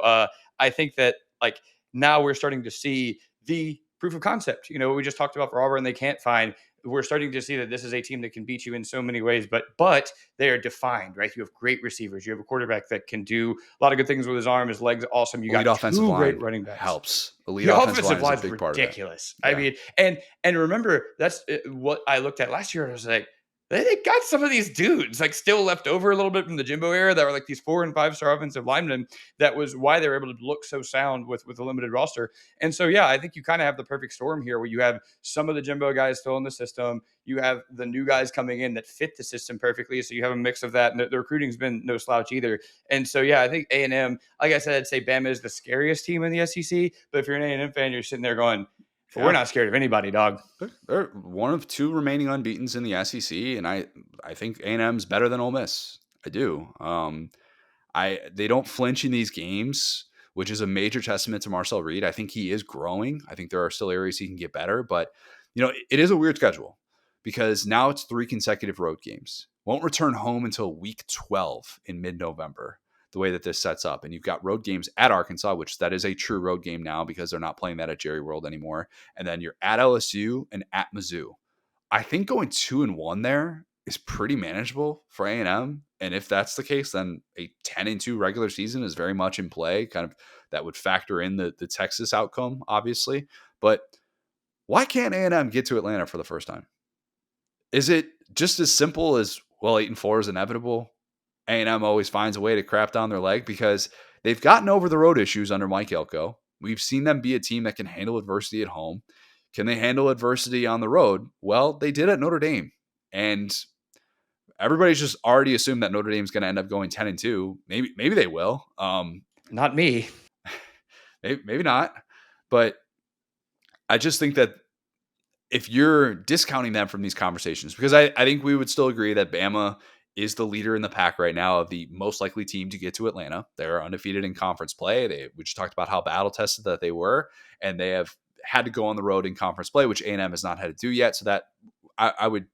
I think that like now we're starting to see the proof of concept. What we just talked about for Auburn, they can't find. We're starting to see that this is a team that can beat you in so many ways, but they are defined, right? You have great receivers. You have a quarterback that can do a lot of good things with his arm. His legs awesome. You got 2 great running backs. Helps. Elite offensive line is a big part of it. Ridiculous. Yeah. I mean, and remember, that's what I looked at last year. And I was like, they got some of these dudes like still left over a little bit from the Jimbo era that were like these 4- and 5-star offensive linemen. That was why they were able to look so sound with a limited roster. And so, yeah, I think you kind of have the perfect storm here where you have some of the Jimbo guys still in the system. You have the new guys coming in that fit the system perfectly. So you have a mix of that. And the recruiting's been no slouch either. And so, yeah, I think A&M, like I said, I'd say Bama is the scariest team in the SEC. But if you're an A&M fan, you're sitting there going, well, we're not scared of anybody, dog. They're one of 2 remaining unbeatens in the SEC, and I think A&M's better than Ole Miss. I do. They don't flinch in these games, which is a major testament to Marcel Reed. I think he is growing. I think there are still areas he can get better, but it is a weird schedule because now it's 3 consecutive road games. Won't return home until week 12 in mid-November. The way that this sets up. And you've got road games at Arkansas, which that is a true road game now because they're not playing that at Jerry World anymore. And then you're at LSU and at Mizzou. I think going 2-1 there is pretty manageable for A&M. And if that's the case, then a 10-2 regular season is very much in play. Kind of that would factor in the Texas outcome, obviously. But why can't A&M get to Atlanta for the first time? Is it just as simple as, well, 8-4 is inevitable? A&M always finds a way to crap down their leg because they've gotten over the road issues under Mike Elko. We've seen them be a team that can handle adversity at home. Can they handle adversity on the road? Well, they did at Notre Dame. And everybody's just already assumed that Notre Dame's going to end up going 10-2. Maybe they will. Not me. Maybe not. But I just think that if you're discounting them from these conversations, because I think we would still agree that Bama is the leader in the pack right now of the most likely team to get to Atlanta. They're undefeated in conference play. We just talked about how battle tested that they were, and they have had to go on the road in conference play, which A&M has not had to do yet. So that I would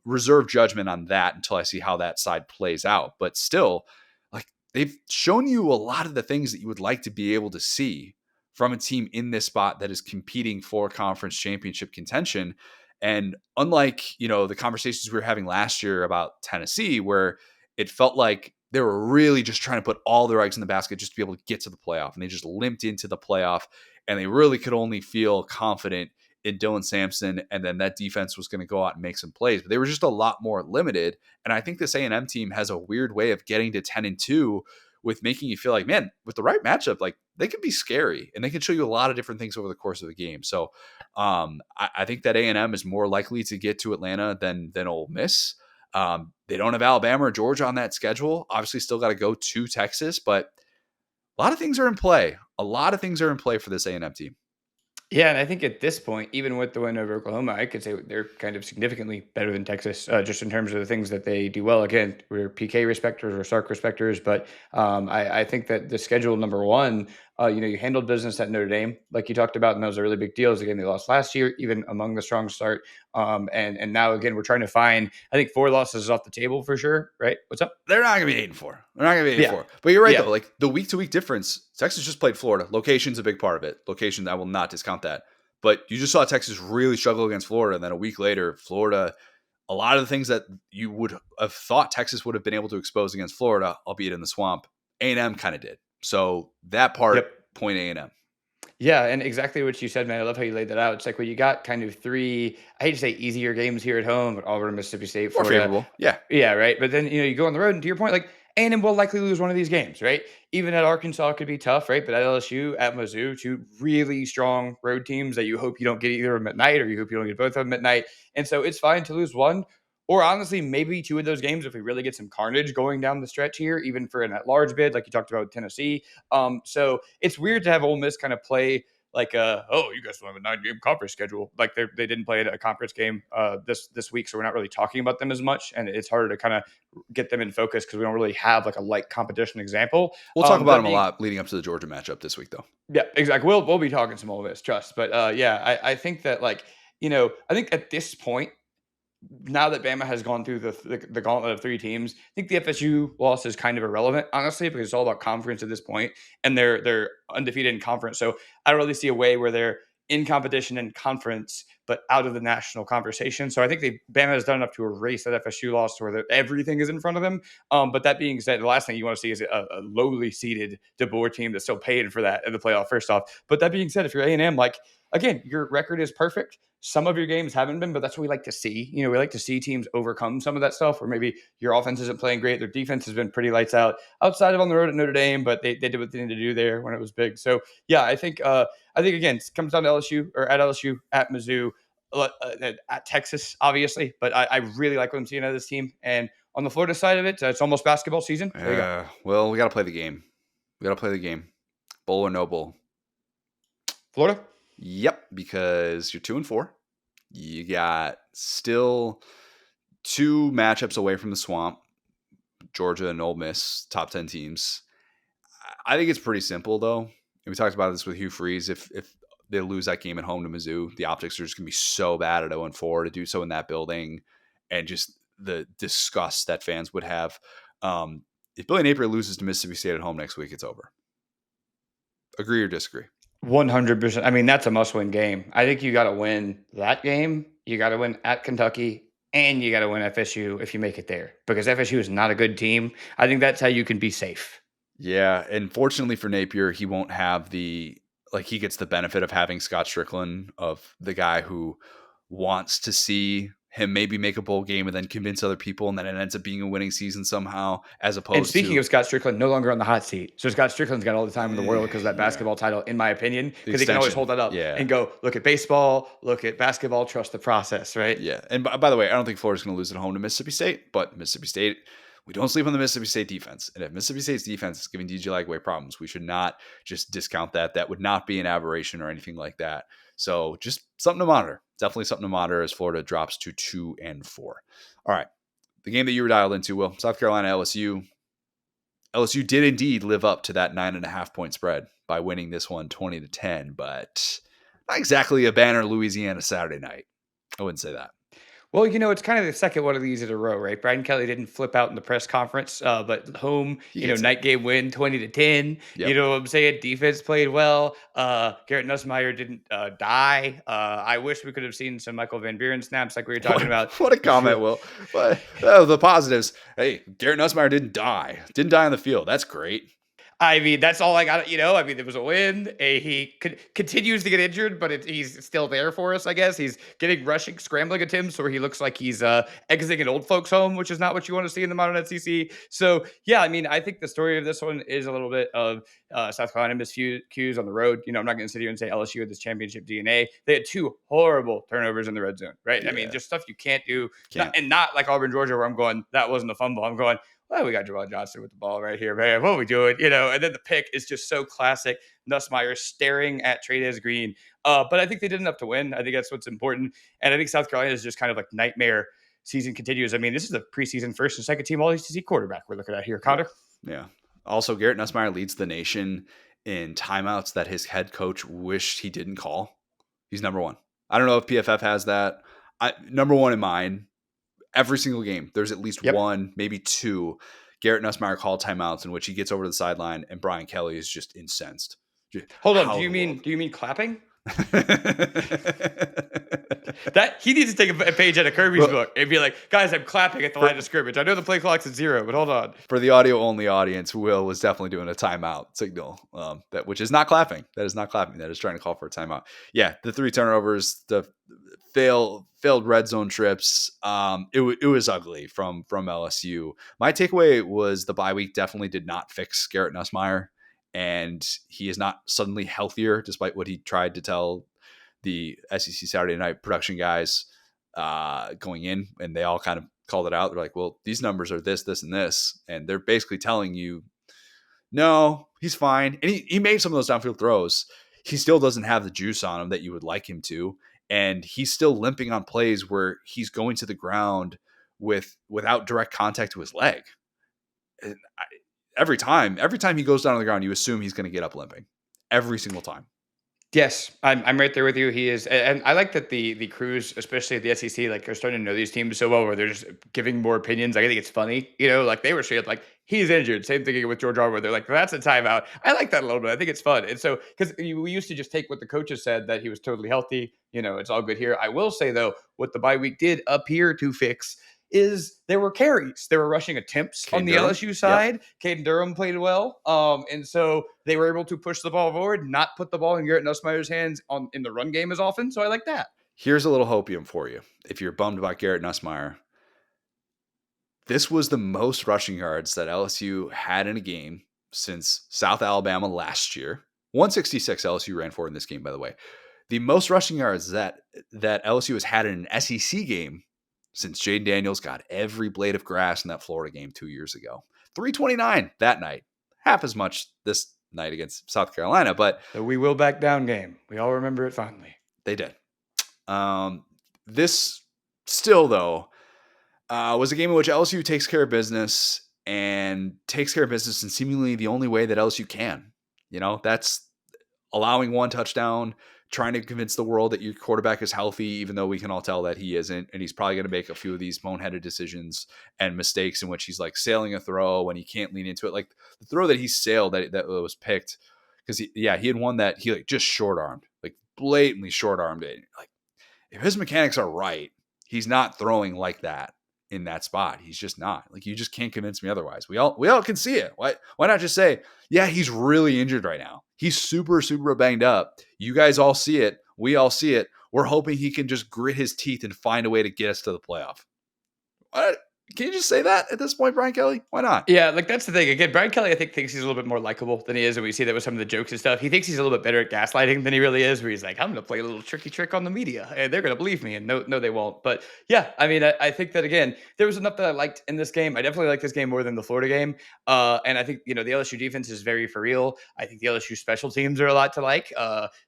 reserve judgment on that until I see how that side plays out. But still, like, they've shown you a lot of the things that you would like to be able to see from a team in this spot that is competing for conference championship contention. And unlike, the conversations we were having last year about Tennessee, where it felt like they were really just trying to put all their eggs in the basket just to be able to get to the playoff. And they just limped into the playoff, and they really could only feel confident in Dylan Sampson, and then that defense was going to go out and make some plays. But they were just a lot more limited. And I think this A&M team has a weird way of getting to 10-2 with making you feel like, man, with the right matchup, like, they can be scary and they can show you a lot of different things over the course of the game. So I think that A&M is more likely to get to Atlanta than Ole Miss. They don't have Alabama or Georgia on that schedule. Obviously, still got to go to Texas, but a lot of things are in play. A lot of things are in play for this A&M team. Yeah, and I think at this point, even with the win over Oklahoma, I could say they're kind of significantly better than Texas, just in terms of the things that they do well. Again, we're PK respecters or Sark respecters, but I think that the schedule number one, you handled business at Notre Dame, like you talked about, and those are really big deals. Again, they lost last year, even among the strong start. And now again, we're trying to find, I think 4 losses is off the table for sure, right? What's up? They're not going to be 8-4. They're not going to be 8-4. Yeah. But you're right, Yeah. though. Like, the week-to-week difference, Texas just played Florida. Location's a big part of it. Location, I will not discount that. But you just saw Texas really struggle against Florida. And then a week later, Florida, a lot of the things that you would have thought Texas would have been able to expose against Florida, albeit in the swamp, A&M kind of did. So that part, Yep. point A&M. Yeah, and exactly what you said, man. I love how you laid that out. It's like, well, you got kind of 3, I hate to say easier games here at home, but Auburn, Mississippi State, More Florida. favorable. Yeah. Yeah, right. But then, you go on the road, and to your point, like, A&M will likely lose one of these games, right? Even at Arkansas, it could be tough, right? But at LSU, at Mizzou, 2 really strong road teams that you hope you don't get either of them at night, or you hope you don't get both of them at night. And so it's fine to lose one, or honestly, maybe 2 of those games if we really get some carnage going down the stretch here, even for an at-large bid, like you talked about with Tennessee. So it's weird to have Ole Miss kind of play like, oh, you guys don't have a 9-game conference schedule. Like, they didn't play a conference game this week, so we're not really talking about them as much, and it's harder to kind of get them in focus because we don't really have like a light competition example. We'll talk about them a lot leading up to the Georgia matchup this week, though. Yeah, exactly. We'll be talking some Ole Miss, trust. But yeah, I think that, like, I think at this point, now that Bama has gone through the gauntlet of 3 teams, I think the FSU loss is kind of irrelevant, honestly, because it's all about conference at this point, and they're undefeated in conference. So I don't really see a way where they're in competition in conference, but out of the national conversation. So I think Bama has done enough to erase that FSU loss to where everything is in front of them. But that being said, the last thing you want to see is a lowly seeded DeBoer team that's still paying for that in the playoff, first off. But that being said, if you're A&M, like, again, your record is perfect. Some of your games haven't been, but that's what we like to see. We like to see teams overcome some of that stuff, or maybe your offense isn't playing great. Their defense has been pretty lights out outside of on the road at Notre Dame, but they did what they needed to do there when it was big. So yeah, I think again, it comes down to LSU, or at LSU, at Mizzou, at Texas, obviously. But I really like what I'm seeing out of this team. And on the Florida side of it, it's almost basketball season. There you go. Well, we got to play the game. Bowl or no bowl. Florida? Yep, because you're 2-4. You got still 2 matchups away from the swamp. Georgia and Ole Miss, top 10 teams. I think it's pretty simple, though. And we talked about this with Hugh Freeze. If they lose that game at home to Mizzou, the optics are just going to be so bad at 0-4 to do so in that building, and just the disgust that fans would have. If Billy Napier loses to Mississippi State at home next week, it's over. Agree or disagree? 100%. I mean, that's a must-win game. I think you got to win that game. You got to win at Kentucky, and you got to win FSU if you make it there, because FSU is not a good team. I think that's how you can be safe. Yeah, and fortunately for Napier, he won't have the like he gets the benefit of having Scott Strickland, of the guy who wants to see him maybe make a bowl game and then convince other people, and then it ends up being a winning season somehow, as And opposed speaking to of Scott Strickland, no longer on the hot seat. So Scott Strickland's got all the time in the world because of that yeah, basketball title, in my opinion, the because he can always extension. hold that up Yeah. and go, look at baseball, look at basketball, trust the process, right? Yeah. And by the way, I don't think Florida's going to lose at home to Mississippi State, but Mississippi State, we don't sleep on the Mississippi State defense. And if Mississippi State's defense is giving DJ Lagway problems, we should not just discount that. That would not be an aberration or anything like that. So just something to monitor. Definitely something to monitor as Florida drops to 2-4. All right. The game that you were dialed into, Will, South Carolina, LSU. LSU did indeed live up to that 9.5 point spread by winning this one 20-10, but not exactly a banner Louisiana Saturday night. I wouldn't say that. Well, it's kind of the second one of these in a row, right? Brian Kelly didn't flip out in the press conference, but home, night game win, 20-10. Yep. You know what I'm saying? Defense played well. Garrett Nussmeier didn't die. I wish we could have seen some Michael Van Buren snaps like we were talking about. What a comment, Will. But the positives. Hey, Garrett Nussmeier didn't die. Didn't die on the field. That's great. I mean, that's all I got. There was a win. He continues to get injured, but he's still there for us, I guess. He's getting rushing, scrambling attempts where he looks like he's exiting an old folks' home, which is not what you want to see in the modern SEC. So, yeah, I mean, I think the story of this one is a little bit of South Carolina miscues on the road. I'm not going to sit here and say LSU had this championship DNA. They had 2 horrible turnovers in the red zone, right? Yeah. I mean, just stuff you can't do. Not like Auburn, Georgia, where I'm going, that wasn't a fumble. I'm going, well, we got Javon Johnson with the ball right here, man. What are we doing? And then the pick is just so classic. Nussmeier staring at Trey'Dez Green. But I think they did enough to win. I think that's what's important. And I think South Carolina is just kind of like nightmare season continues. I mean, this is the preseason first and second team All-ACC quarterback we're looking at here, Connor. Yeah. Also, Garrett Nussmeier leads the nation in timeouts that his head coach wished he didn't call. He's number 1. I don't know if PFF has that. Number 1 in mine. Every single game, there's at least 1, maybe 2 Garrett Nussmeier called timeouts in which he gets over the sideline and Brian Kelly is just incensed. Hold on, do you mean clapping? That he needs to take a page out of Kirby's book and be like, guys, I'm clapping at the line of scrimmage. I know the play clock's at 0, but hold on. For the audio only audience, Will was definitely doing a timeout signal, which is not clapping. That is not clapping. That is trying to call for a timeout. Yeah, the 3 turnovers, the failed red zone trips. It was ugly from LSU. My takeaway was the bye week definitely did not fix Garrett Nussmeier, and he is not suddenly healthier, despite what he tried to tell the SEC Saturday Night production guys going in, and they all kind of called it out. They're like, well, these numbers are this, this, and this. And they're basically telling you, no, he's fine. And he made some of those downfield throws. He still doesn't have the juice on him that you would like him to. And he's still limping on plays where he's going to the ground without direct contact to his leg. And every time he goes down on the ground, you assume he's going to get up limping. Every single time. Yes, I'm right there with you. He is, and I like that the crews, especially at the SEC, like are starting to know these teams so well, where they're just giving more opinions. Like, I think it's funny, like they were straight up like, he's injured. Same thing with George Auburn. They're like, that's a timeout. I like that a little bit. I think it's fun. And so, because we used to just take what the coaches said that he was totally healthy. It's all good here. I will say though, what the bye week did appear to fix is there were carries. There were rushing attempts on the LSU side. Caden Durham played well. And so they were able to push the ball forward, not put the ball in Garrett Nussmeier's hands in the run game as often. So I like that. Here's a little hopium for you. If you're bummed about Garrett Nussmeier, this was the most rushing yards that LSU had in a game since South Alabama last year. 166 LSU ran for in this game, by the way. The most rushing yards that LSU has had in an SEC game since Jaden Daniels got every blade of grass in that Florida game 2 years ago. 329 that night. Half as much this night against South Carolina, but the we will back down game. We all remember it fondly. They did. This still, though, was a game in which LSU takes care of business in seemingly the only way that LSU can. That's allowing 1 touchdown, trying to convince the world that your quarterback is healthy, even though we can all tell that he isn't. And he's probably going to make a few of these boneheaded decisions and mistakes in which he's like sailing a throw when he can't lean into it. Like the throw that he sailed that was picked, because he had one that he like just short-armed, like blatantly short-armed it. Like if his mechanics are right, he's not throwing like that in that spot. He's just not. Like, you just can't convince me otherwise. We all can see it. Why not just say, yeah, he's really injured right now. He's super, super banged up. You guys all see it. We all see it. We're hoping he can just grit his teeth and find a way to get us to the playoff. What? Can you just say that at this point, Brian Kelly? Why not? Yeah, like that's the thing. Again, Brian Kelly, I think, thinks he's a little bit more likable than he is, and we see that with some of the jokes and stuff. He thinks he's a little bit better at gaslighting than he really is. Where he's like, "I'm going to play a little tricky trick on the media, and they're going to believe me." And no, they won't. But yeah, I mean, I think that again, there was enough that I liked in this game. I definitely like this game more than the Florida game. And I think the LSU defense is very for real. I think the LSU special teams are a lot to like.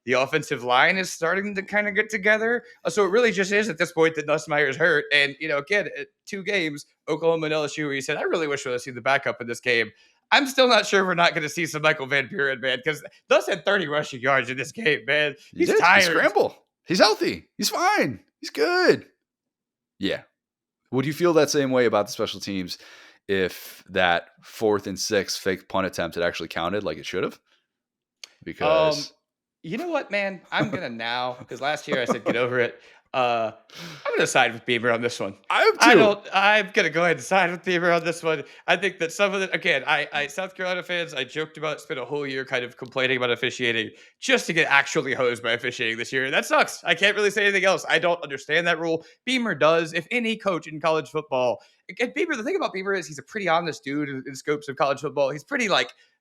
The offensive line is starting to kind of get together. So it really just is at this point that Nussmeier's hurt, and again, 2 games. Oklahoma and LSU, where you said, I really wish we would see the backup in this game. I'm still not sure we're not going to see some Michael Van Buren, man, because Nuss had 30 rushing yards in this game, man. He's tired. He scramble. He's healthy. He's fine. He's good. Yeah. Would you feel that same way about the special teams if that 4th and 6 fake punt attempt had actually counted like it should have? Because you know what, man? I'm going to now, because last year I said, get over it. I'm going to side with Beamer on this one. I'm going to go ahead and side with Beamer on this one. I think that some of it, again, I South Carolina fans, I joked about, spent a whole year kind of complaining about officiating just to get actually hosed by officiating this year. That sucks. I can't really say anything else. I don't understand that rule. Beamer does. If any coach in college football, and Beamer, the thing about Beamer is he's a pretty honest dude in scopes of college football. He's pretty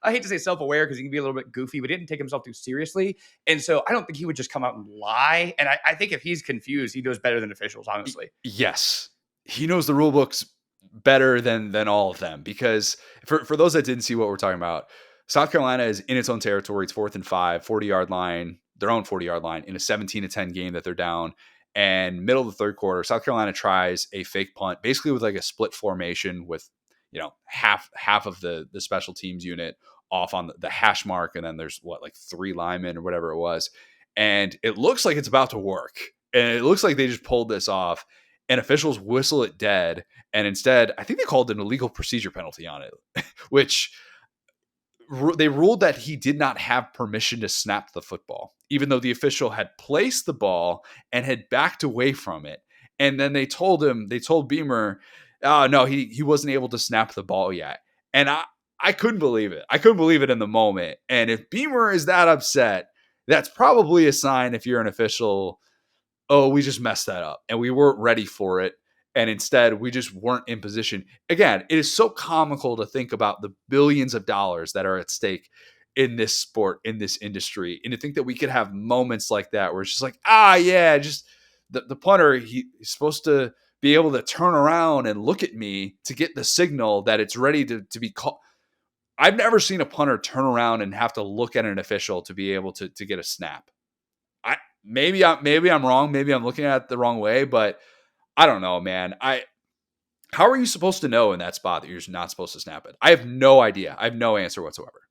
I hate to say self-aware because he can be a little bit goofy, but he didn't take himself too seriously. And so I don't think he would just come out and lie. And I think if he's confused, he knows better than officials, honestly. Yes. He knows the rule books better than all of them, because for those that didn't see what we're talking about, South Carolina is in its own territory. It's 4th and 5, 40-yard line, their own 40-yard line in a 17-10 game that they're down. And middle of the third quarter, South Carolina tries a fake punt, basically with like a split formation with, half of the special teams unit off on the hash mark. And then there's 3 linemen or whatever it was. And it looks like it's about to work. And it looks like they just pulled this off, and officials whistle it dead. And instead, I think they called an illegal procedure penalty on it, which they ruled that he did not have permission to snap the football, even though the official had placed the ball and had backed away from it. And then they told Beamer, oh, no, he wasn't able to snap the ball yet. And I couldn't believe it. I couldn't believe it in the moment. And if Beamer is that upset, that's probably a sign, if you're an official, oh, we just messed that up and we weren't ready for it. And instead, we just weren't in position. Again, it is so comical to think about the billions of dollars that are at stake in this sport, in this industry. And to think that we could have moments like that where it's just like, just the punter, he's supposed to be able to turn around and look at me to get the signal that it's ready to be called. I've never seen a punter turn around and have to look at an official to be able to get a snap. Maybe I'm wrong. Maybe I'm looking at it the wrong way, but I don't know, man. How are you supposed to know in that spot that you're just not supposed to snap it? I have no idea. I have no answer whatsoever.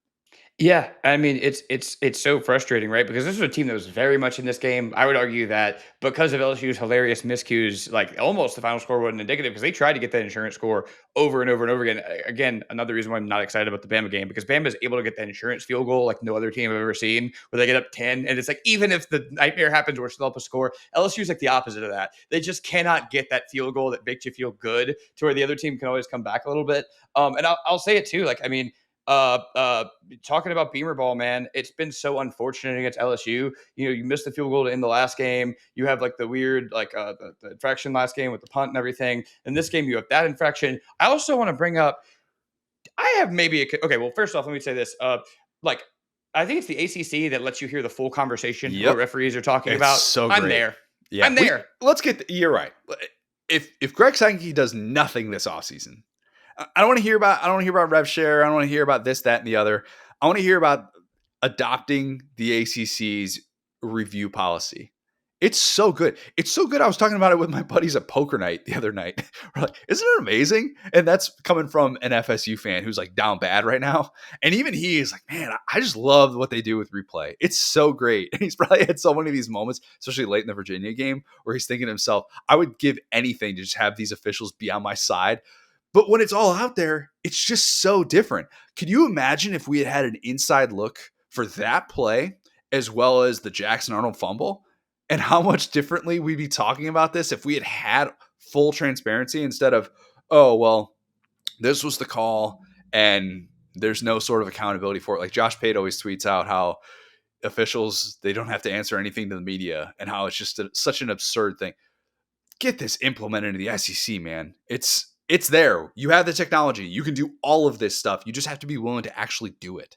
Yeah, I mean, it's so frustrating, right? Because this was a team that was very much in this game. I would argue that because of LSU's hilarious miscues, like almost the final score wasn't indicative because they tried to get that insurance score over and over and over again. Again, another reason why I'm not excited about the Bama game, because Bama is able to get that insurance field goal like no other team I've ever seen, where they get up 10, and it's like even if the nightmare happens, we're still up a score. LSU's like the opposite of that. They just cannot get that field goal that makes you feel good to where the other team can always come back a little bit. And I'll say it too, like I mean. Talking about Beamer ball, man, it's been so unfortunate against LSU. You missed the field goal to end the last game. You have like the weird, the infraction last game with the punt and everything. In this game, you have that infraction. I also want to bring up, I have maybe okay. Well, first off, let me say this. I think it's the ACC that lets you hear the full conversation what referees are talking about. So great. I'm there. Yeah, I'm there. Let's get. You're right. If Greg Sankey does nothing this offseason, I don't want to hear about rev share. I don't want to hear about this, that, and the other. I want to hear about adopting the ACC's review policy. It's so good. It's so good. I was talking about it with my buddies at poker night the other night. We're like, isn't it amazing? And that's coming from an FSU fan who's like down bad right now. And even he is like, man, I just love what they do with replay. It's so great. And he's probably had so many of these moments, especially late in the Virginia game, where he's thinking to himself, I would give anything to just have these officials be on my side. But when it's all out there, it's just so different. Could you imagine if we had an inside look for that play as well as the Jackson Arnold fumble, and how much differently we'd be talking about this if we had full transparency instead of, oh, well, this was the call and There's no sort of accountability for it. Like Josh Pate always tweets out how officials, they don't have to answer anything to the media and how it's just such an absurd thing. Get this implemented into the SEC, man. It's there. You have the technology. You can do all of this stuff. You just have to be willing to actually do it.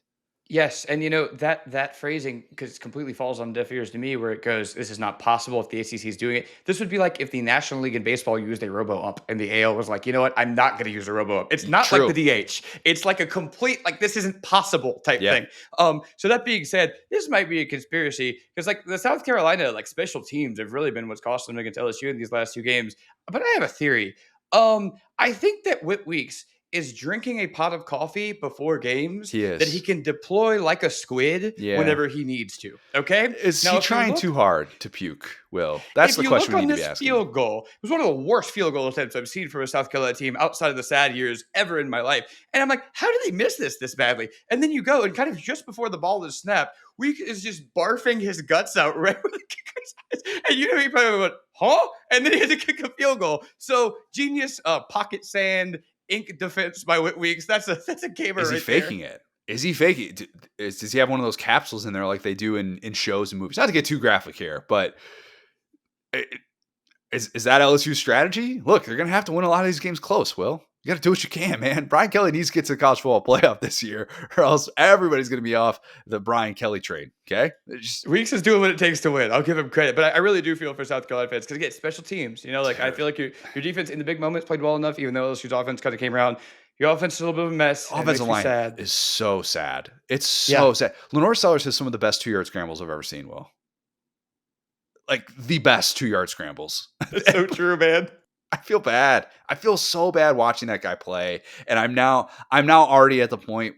Yes, and that phrasing because completely falls on deaf ears to me, where it goes, "This is not possible if the ACC is doing it." This would be like if the National League in baseball used a robo ump, and the AL was like, "You know what? I'm not going to use a robo ump." It's not like True. the DH. It's like a complete like this isn't possible type Yeah. thing. So that being said, this might be a conspiracy because like the South Carolina like special teams have really been what's cost them against LSU in these last two games. But I have a theory. I think that Whit Weeks is drinking a pot of coffee before games He that he is. can deploy like a squid Yeah. whenever he needs to. Okay. Is Now, he if you trying look, too hard to puke, Will? That's if the you question look we on need to be this asking. field goal, it was one of the worst field goal attempts I've seen from a South Carolina team outside of the sad years ever in my life. And I'm like, how did they miss this badly? And then you go and kind of just before the ball is snapped, Week is just barfing his guts out right where the kicker's eyes. And he probably went, huh? And then he had to kick a field goal. So genius pocket sand ink defense by Whit Weeks. That's a gamer. Is he right faking there. it? Is he faking it? Does he have one of those capsules in there like they do in shows and movies? Not to get too graphic here, but is that LSU's strategy? Look, they're going to have to win a lot of these games close, Will. You got to do what you can, man. Brian Kelly needs to get to the college football playoff this year, or else everybody's going to be off the Brian Kelly train. Okay, Weeks is doing what it takes to win. I'll give him credit, but I really do feel for South Carolina fans because again, special teams. Like I feel like your defense in the big moments played well enough, even though LSU's offense kind of came around. Your offense is a little bit of a mess. Offensive line sad. is so sad. It's so sad. Lenore Sellers has some of the best 2-yard scrambles I've ever seen. Will, like the best 2-yard scrambles. It's so true, man. I feel bad. I feel so bad watching that guy play. And I'm now already at the point,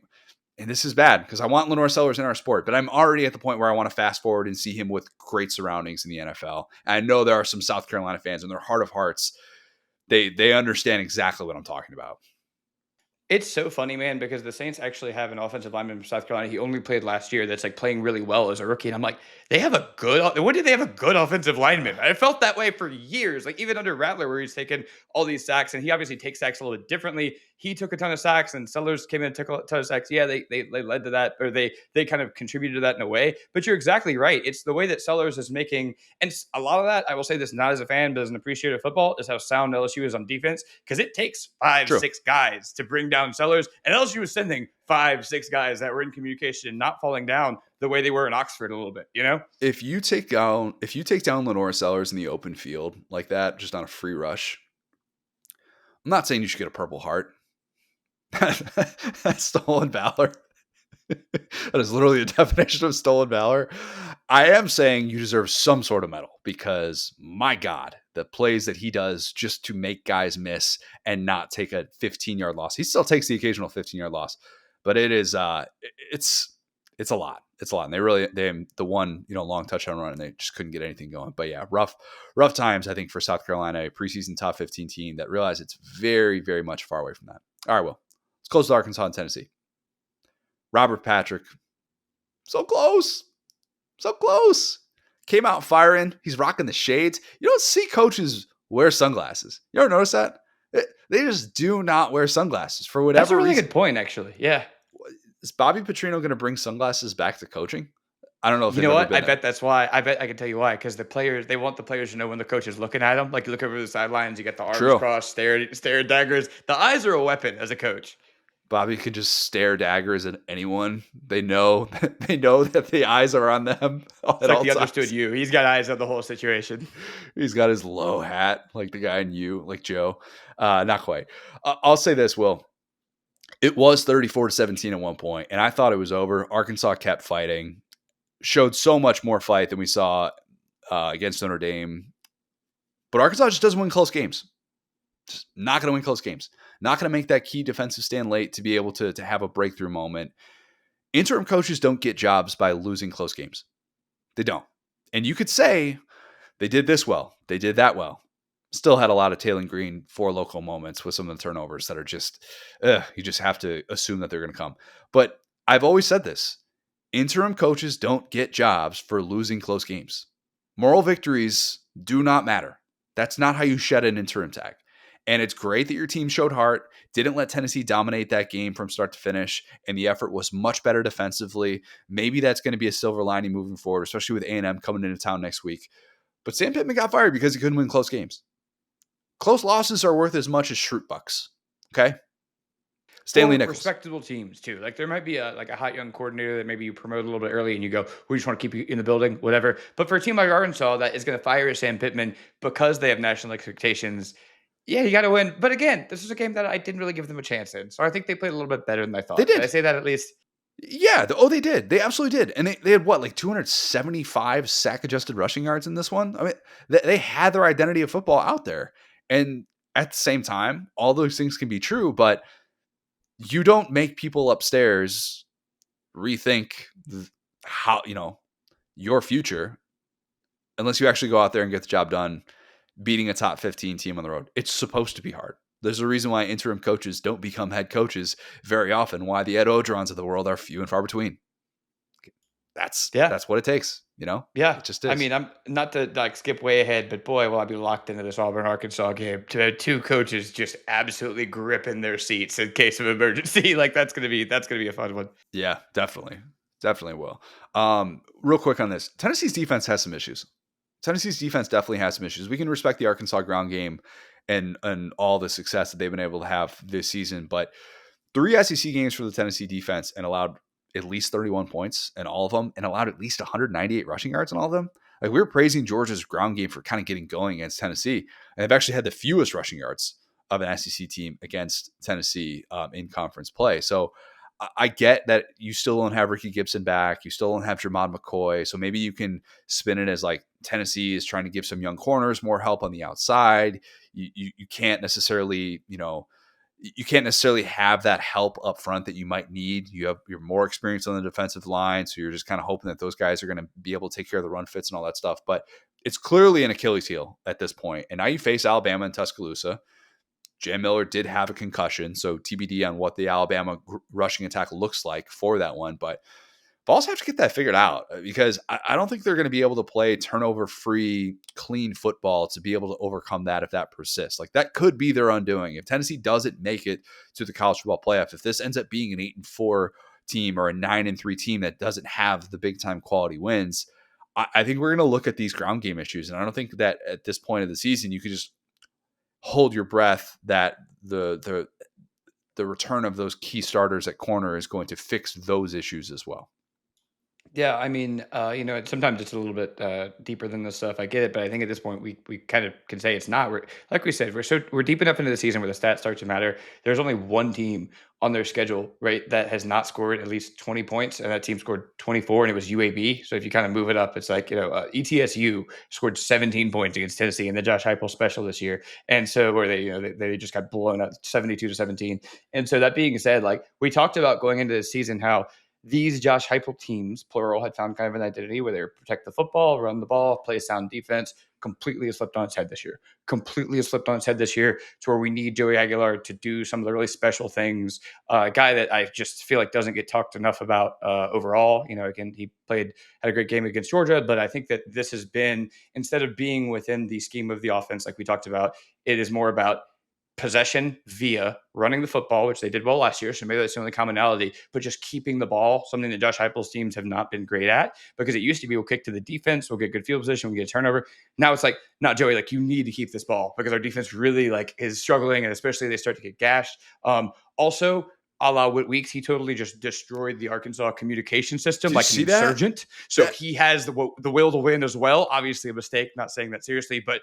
and this is bad because I want Lenore Sellers in our sport, but I'm already at the point where I want to fast forward and see him with great surroundings in the NFL. And I know there are some South Carolina fans in their heart of hearts. They understand exactly what I'm talking about. It's so funny, man, because the Saints actually have an offensive lineman from South Carolina. He only played last year that's like playing really well as a rookie. And I'm like, they have a good, when did they have a good offensive lineman? I felt that way for years, like even under Rattler, where he's taken all these sacks and he obviously takes sacks a little bit differently. He took a ton of sacks and Sellers came in and took a ton of sacks. Yeah, they led to that, or they kind of contributed to that in a way. But you're exactly right. It's the way that Sellers is making, and a lot of that, I will say this not as a fan, but as an appreciator of football, is how sound LSU is on defense because it takes 5-6 guys to bring down Sellers, and LSU was sending 5-6 guys that were in communication and not falling down the way they were in Oxford a little bit. If you take down Lenore Sellers in the open field like that, just on a free rush, I'm not saying you should get a Purple Heart. That's stolen valor. That is literally the definition of stolen valor. I am saying you deserve some sort of medal because, my God, the plays that he does just to make guys miss and not take a 15-yard loss. He still takes the occasional 15-yard loss, but it is it's a lot. It's a lot. And they the one long touchdown run and they just couldn't get anything going. But yeah, rough times I think for South Carolina, a preseason top 15 team that realized it's very, very much far away from that. All right, well, let's close with Arkansas and Tennessee. Robert Patrick, so close. Came out firing. He's rocking the shades. You don't see coaches wear sunglasses. You ever notice that? They just do not wear sunglasses for whatever reason. That's a really good point, actually. Yeah. Is Bobby Petrino going to bring sunglasses back to coaching? I don't know if you know what. I bet that's why. I bet I can tell you why. Because they want the players to know when the coach is looking at them. Like you look over the sidelines, you get the arms crossed, stare daggers. The eyes are a weapon as a coach. Bobby could just stare daggers at anyone. They know that the eyes are on them. It's like he understood you. He's got eyes on the whole situation. He's got his low hat, like the guy in You, like Joe. Not quite. I'll say this, Will. It was 34-17 at one point, and I thought it was over. Arkansas kept fighting, showed so much more fight than we saw against Notre Dame. But Arkansas just doesn't win close games. Just not going to win close games. Not going to make that key defensive stand late to be able to have a breakthrough moment. Interim coaches don't get jobs by losing close games. They don't. And you could say they did this well. They did that well. Still had a lot of Taylor Green for local moments with some of the turnovers that are just, you just have to assume that they're going to come. But I've always said this. Interim coaches don't get jobs for losing close games. Moral victories do not matter. That's not how you shed an interim tag. And it's great that your team showed heart, didn't let Tennessee dominate that game from start to finish, and the effort was much better defensively. Maybe that's going to be a silver lining moving forward, especially with A&M coming into town next week. But Sam Pittman got fired because he couldn't win close games. Close losses are worth as much as Schrute bucks. Okay? Stanley Nichols. Respectable teams too. Like there might be a hot young coordinator that maybe you promote a little bit early and you go, we just want to keep you in the building, whatever. But for a team like Arkansas that is going to fire Sam Pittman because they have national expectations, yeah, you got to win. But again, this is a game that I didn't really give them a chance in. So I think they played a little bit better than I thought. They did. Did I say that at least? Yeah. They did. They absolutely did. And they had what, like 275 sack adjusted rushing yards in this one? I mean, they had their identity of football out there. And at the same time, all those things can be true, but you don't make people upstairs rethink how, your future unless you actually go out there and get the job done beating a top 15 team on the road. It's supposed to be hard. There's a reason why interim coaches don't become head coaches very often, why the Ed Odrons of the world are few and far between. That's what it takes, Yeah, it just is. I mean, I'm not to skip way ahead, but boy, will I be locked into this Auburn Arkansas game to have two coaches just absolutely gripping their seats in case of emergency. That's gonna be a fun one. Yeah, definitely will. Real quick on this, Tennessee's defense has some issues. Tennessee's defense definitely has some issues. We can respect the Arkansas ground game and all the success that they've been able to have this season, but 3 SEC games for the Tennessee defense and allowed at least 31 points in all of them and allowed at least 198 rushing yards in all of them. Like, we were praising Georgia's ground game for kind of getting going against Tennessee, and they've actually had the fewest rushing yards of an SEC team against Tennessee in conference play. So I get that you still don't have Ricky Gibson back. You still don't have Jermod McCoy. So maybe you can spin it as like Tennessee is trying to give some young corners more help on the outside. You can't necessarily, you can't necessarily have that help up front that you might need. You're more experienced on the defensive line, so you're just kind of hoping that those guys are going to be able to take care of the run fits and all that stuff. But it's clearly an Achilles heel at this point. And now you face Alabama and Tuscaloosa. Jam Miller did have a concussion, so TBD on what the Alabama rushing attack looks like for that one. But Vols have to get that figured out because I don't think they're going to be able to play turnover-free, clean football to be able to overcome that if that persists. Like, that could be their undoing. If Tennessee doesn't make it to the college football playoff, if this ends up being an 8-4 team or a 9-3 team that doesn't have the big-time quality wins, I think we're going to look at these ground game issues. And I don't think that at this point of the season you could just hold your breath that the return of those key starters at corner is going to fix those issues as well. Yeah, I mean, sometimes it's a little bit deeper than this stuff. I get it, but I think at this point we kind of can say it's not. Like we said, we're deep enough into the season where the stats start to matter. There's only one team on their schedule, right, that has not scored at least 20 points, and that team scored 24, and it was UAB. So if you kind of move it up, it's like ETSU scored 17 points against Tennessee in the Josh Heupel special this year, and so where they just got blown out 72-17. And so that being said, like we talked about going into the season, how these Josh Heupel teams, plural, had found kind of an identity where they protect the football, run the ball, play sound defense. Completely has flipped on its head this year. To where we need Joey Aguilar to do some of the really special things. A guy that I just feel like doesn't get talked enough about overall. Again, he had a great game against Georgia, but I think that this has been, instead of being within the scheme of the offense like we talked about, it is more about possession via running the football, which they did well last year. So maybe that's the only commonality, but just keeping the ball, something that Josh Heupel's teams have not been great at, because it used to be we'll kick to the defense, we'll get good field position, we'll get a turnover. Now it's like, not Joey, like you need to keep this ball because our defense really is struggling, and especially they start to get gashed. Also, a la Whit Weeks, he totally just destroyed the Arkansas communication system like an insurgent. So he has the will to win as well. Obviously a mistake, not saying that seriously, but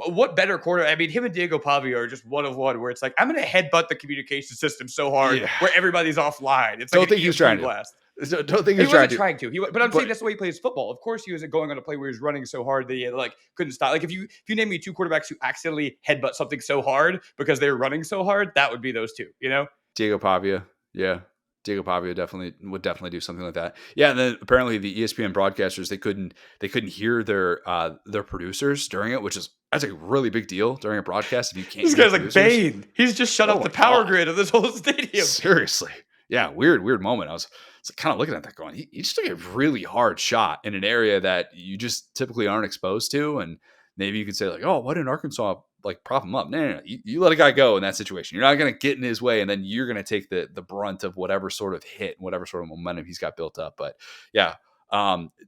what better quarter? I mean, him and Diego Pavia are just one of one, where it's like, I'm going to headbutt the communication system so hard where everybody's offline. It's don't like think he was trying blast. to. Don't think he wasn't trying to. But I'm saying that's the way he plays football. Of course, he wasn't going on a play where he was running so hard that he couldn't stop. Like if you name me two quarterbacks who accidentally headbutt something so hard because they're running so hard, that would be those two. Diego Pavia, yeah. Diego Pavia would definitely do something like that. Yeah, and then apparently the ESPN broadcasters they couldn't hear their producers during it, that's a really big deal during a broadcast if you can't. This guy's like Bane. He's just shut off the power grid of this whole stadium. Seriously, yeah, weird moment. I was kind of looking at that going, he just took a really hard shot in an area that you just typically aren't exposed to, and maybe you could say like, oh, why didn't Arkansas like prop him up. No. You let a guy go in that situation. You're not going to get in his way, and then you're going to take the brunt of whatever sort of hit, whatever sort of momentum he's got built up. But yeah,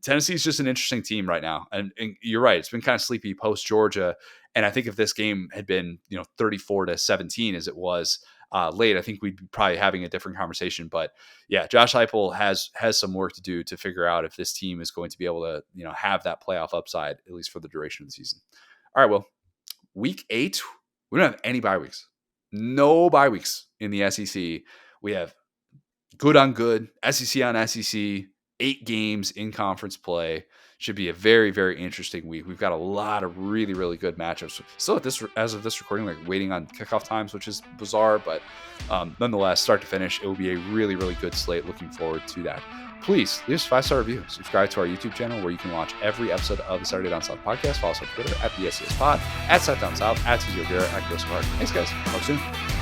Tennessee's just an interesting team right now, and you're right. It's been kind of sleepy post Georgia, and I think if this game had been 34-17 as it was late, I think we'd be probably having a different conversation. But yeah, Josh Heupel has some work to do to figure out if this team is going to be able to have that playoff upside at least for the duration of the season. All right, well, week 8, we don't have any bye weeks. No bye weeks in the SEC. We have good on good, SEC on SEC, 8 games in conference play. Should be a very, very interesting week. We've got a lot of really, really good matchups. Still as of this recording, like waiting on kickoff times, which is bizarre, but nonetheless, start to finish, it will be a really, really good slate. Looking forward to that. Please leave us a 5-star review. Subscribe to our YouTube channel where you can watch every episode of the Saturday Down South podcast. Follow us on Twitter at the SCS Pod, at South Down South, at TZO Garrett, at Chris Hart. Thanks, guys. Talk soon.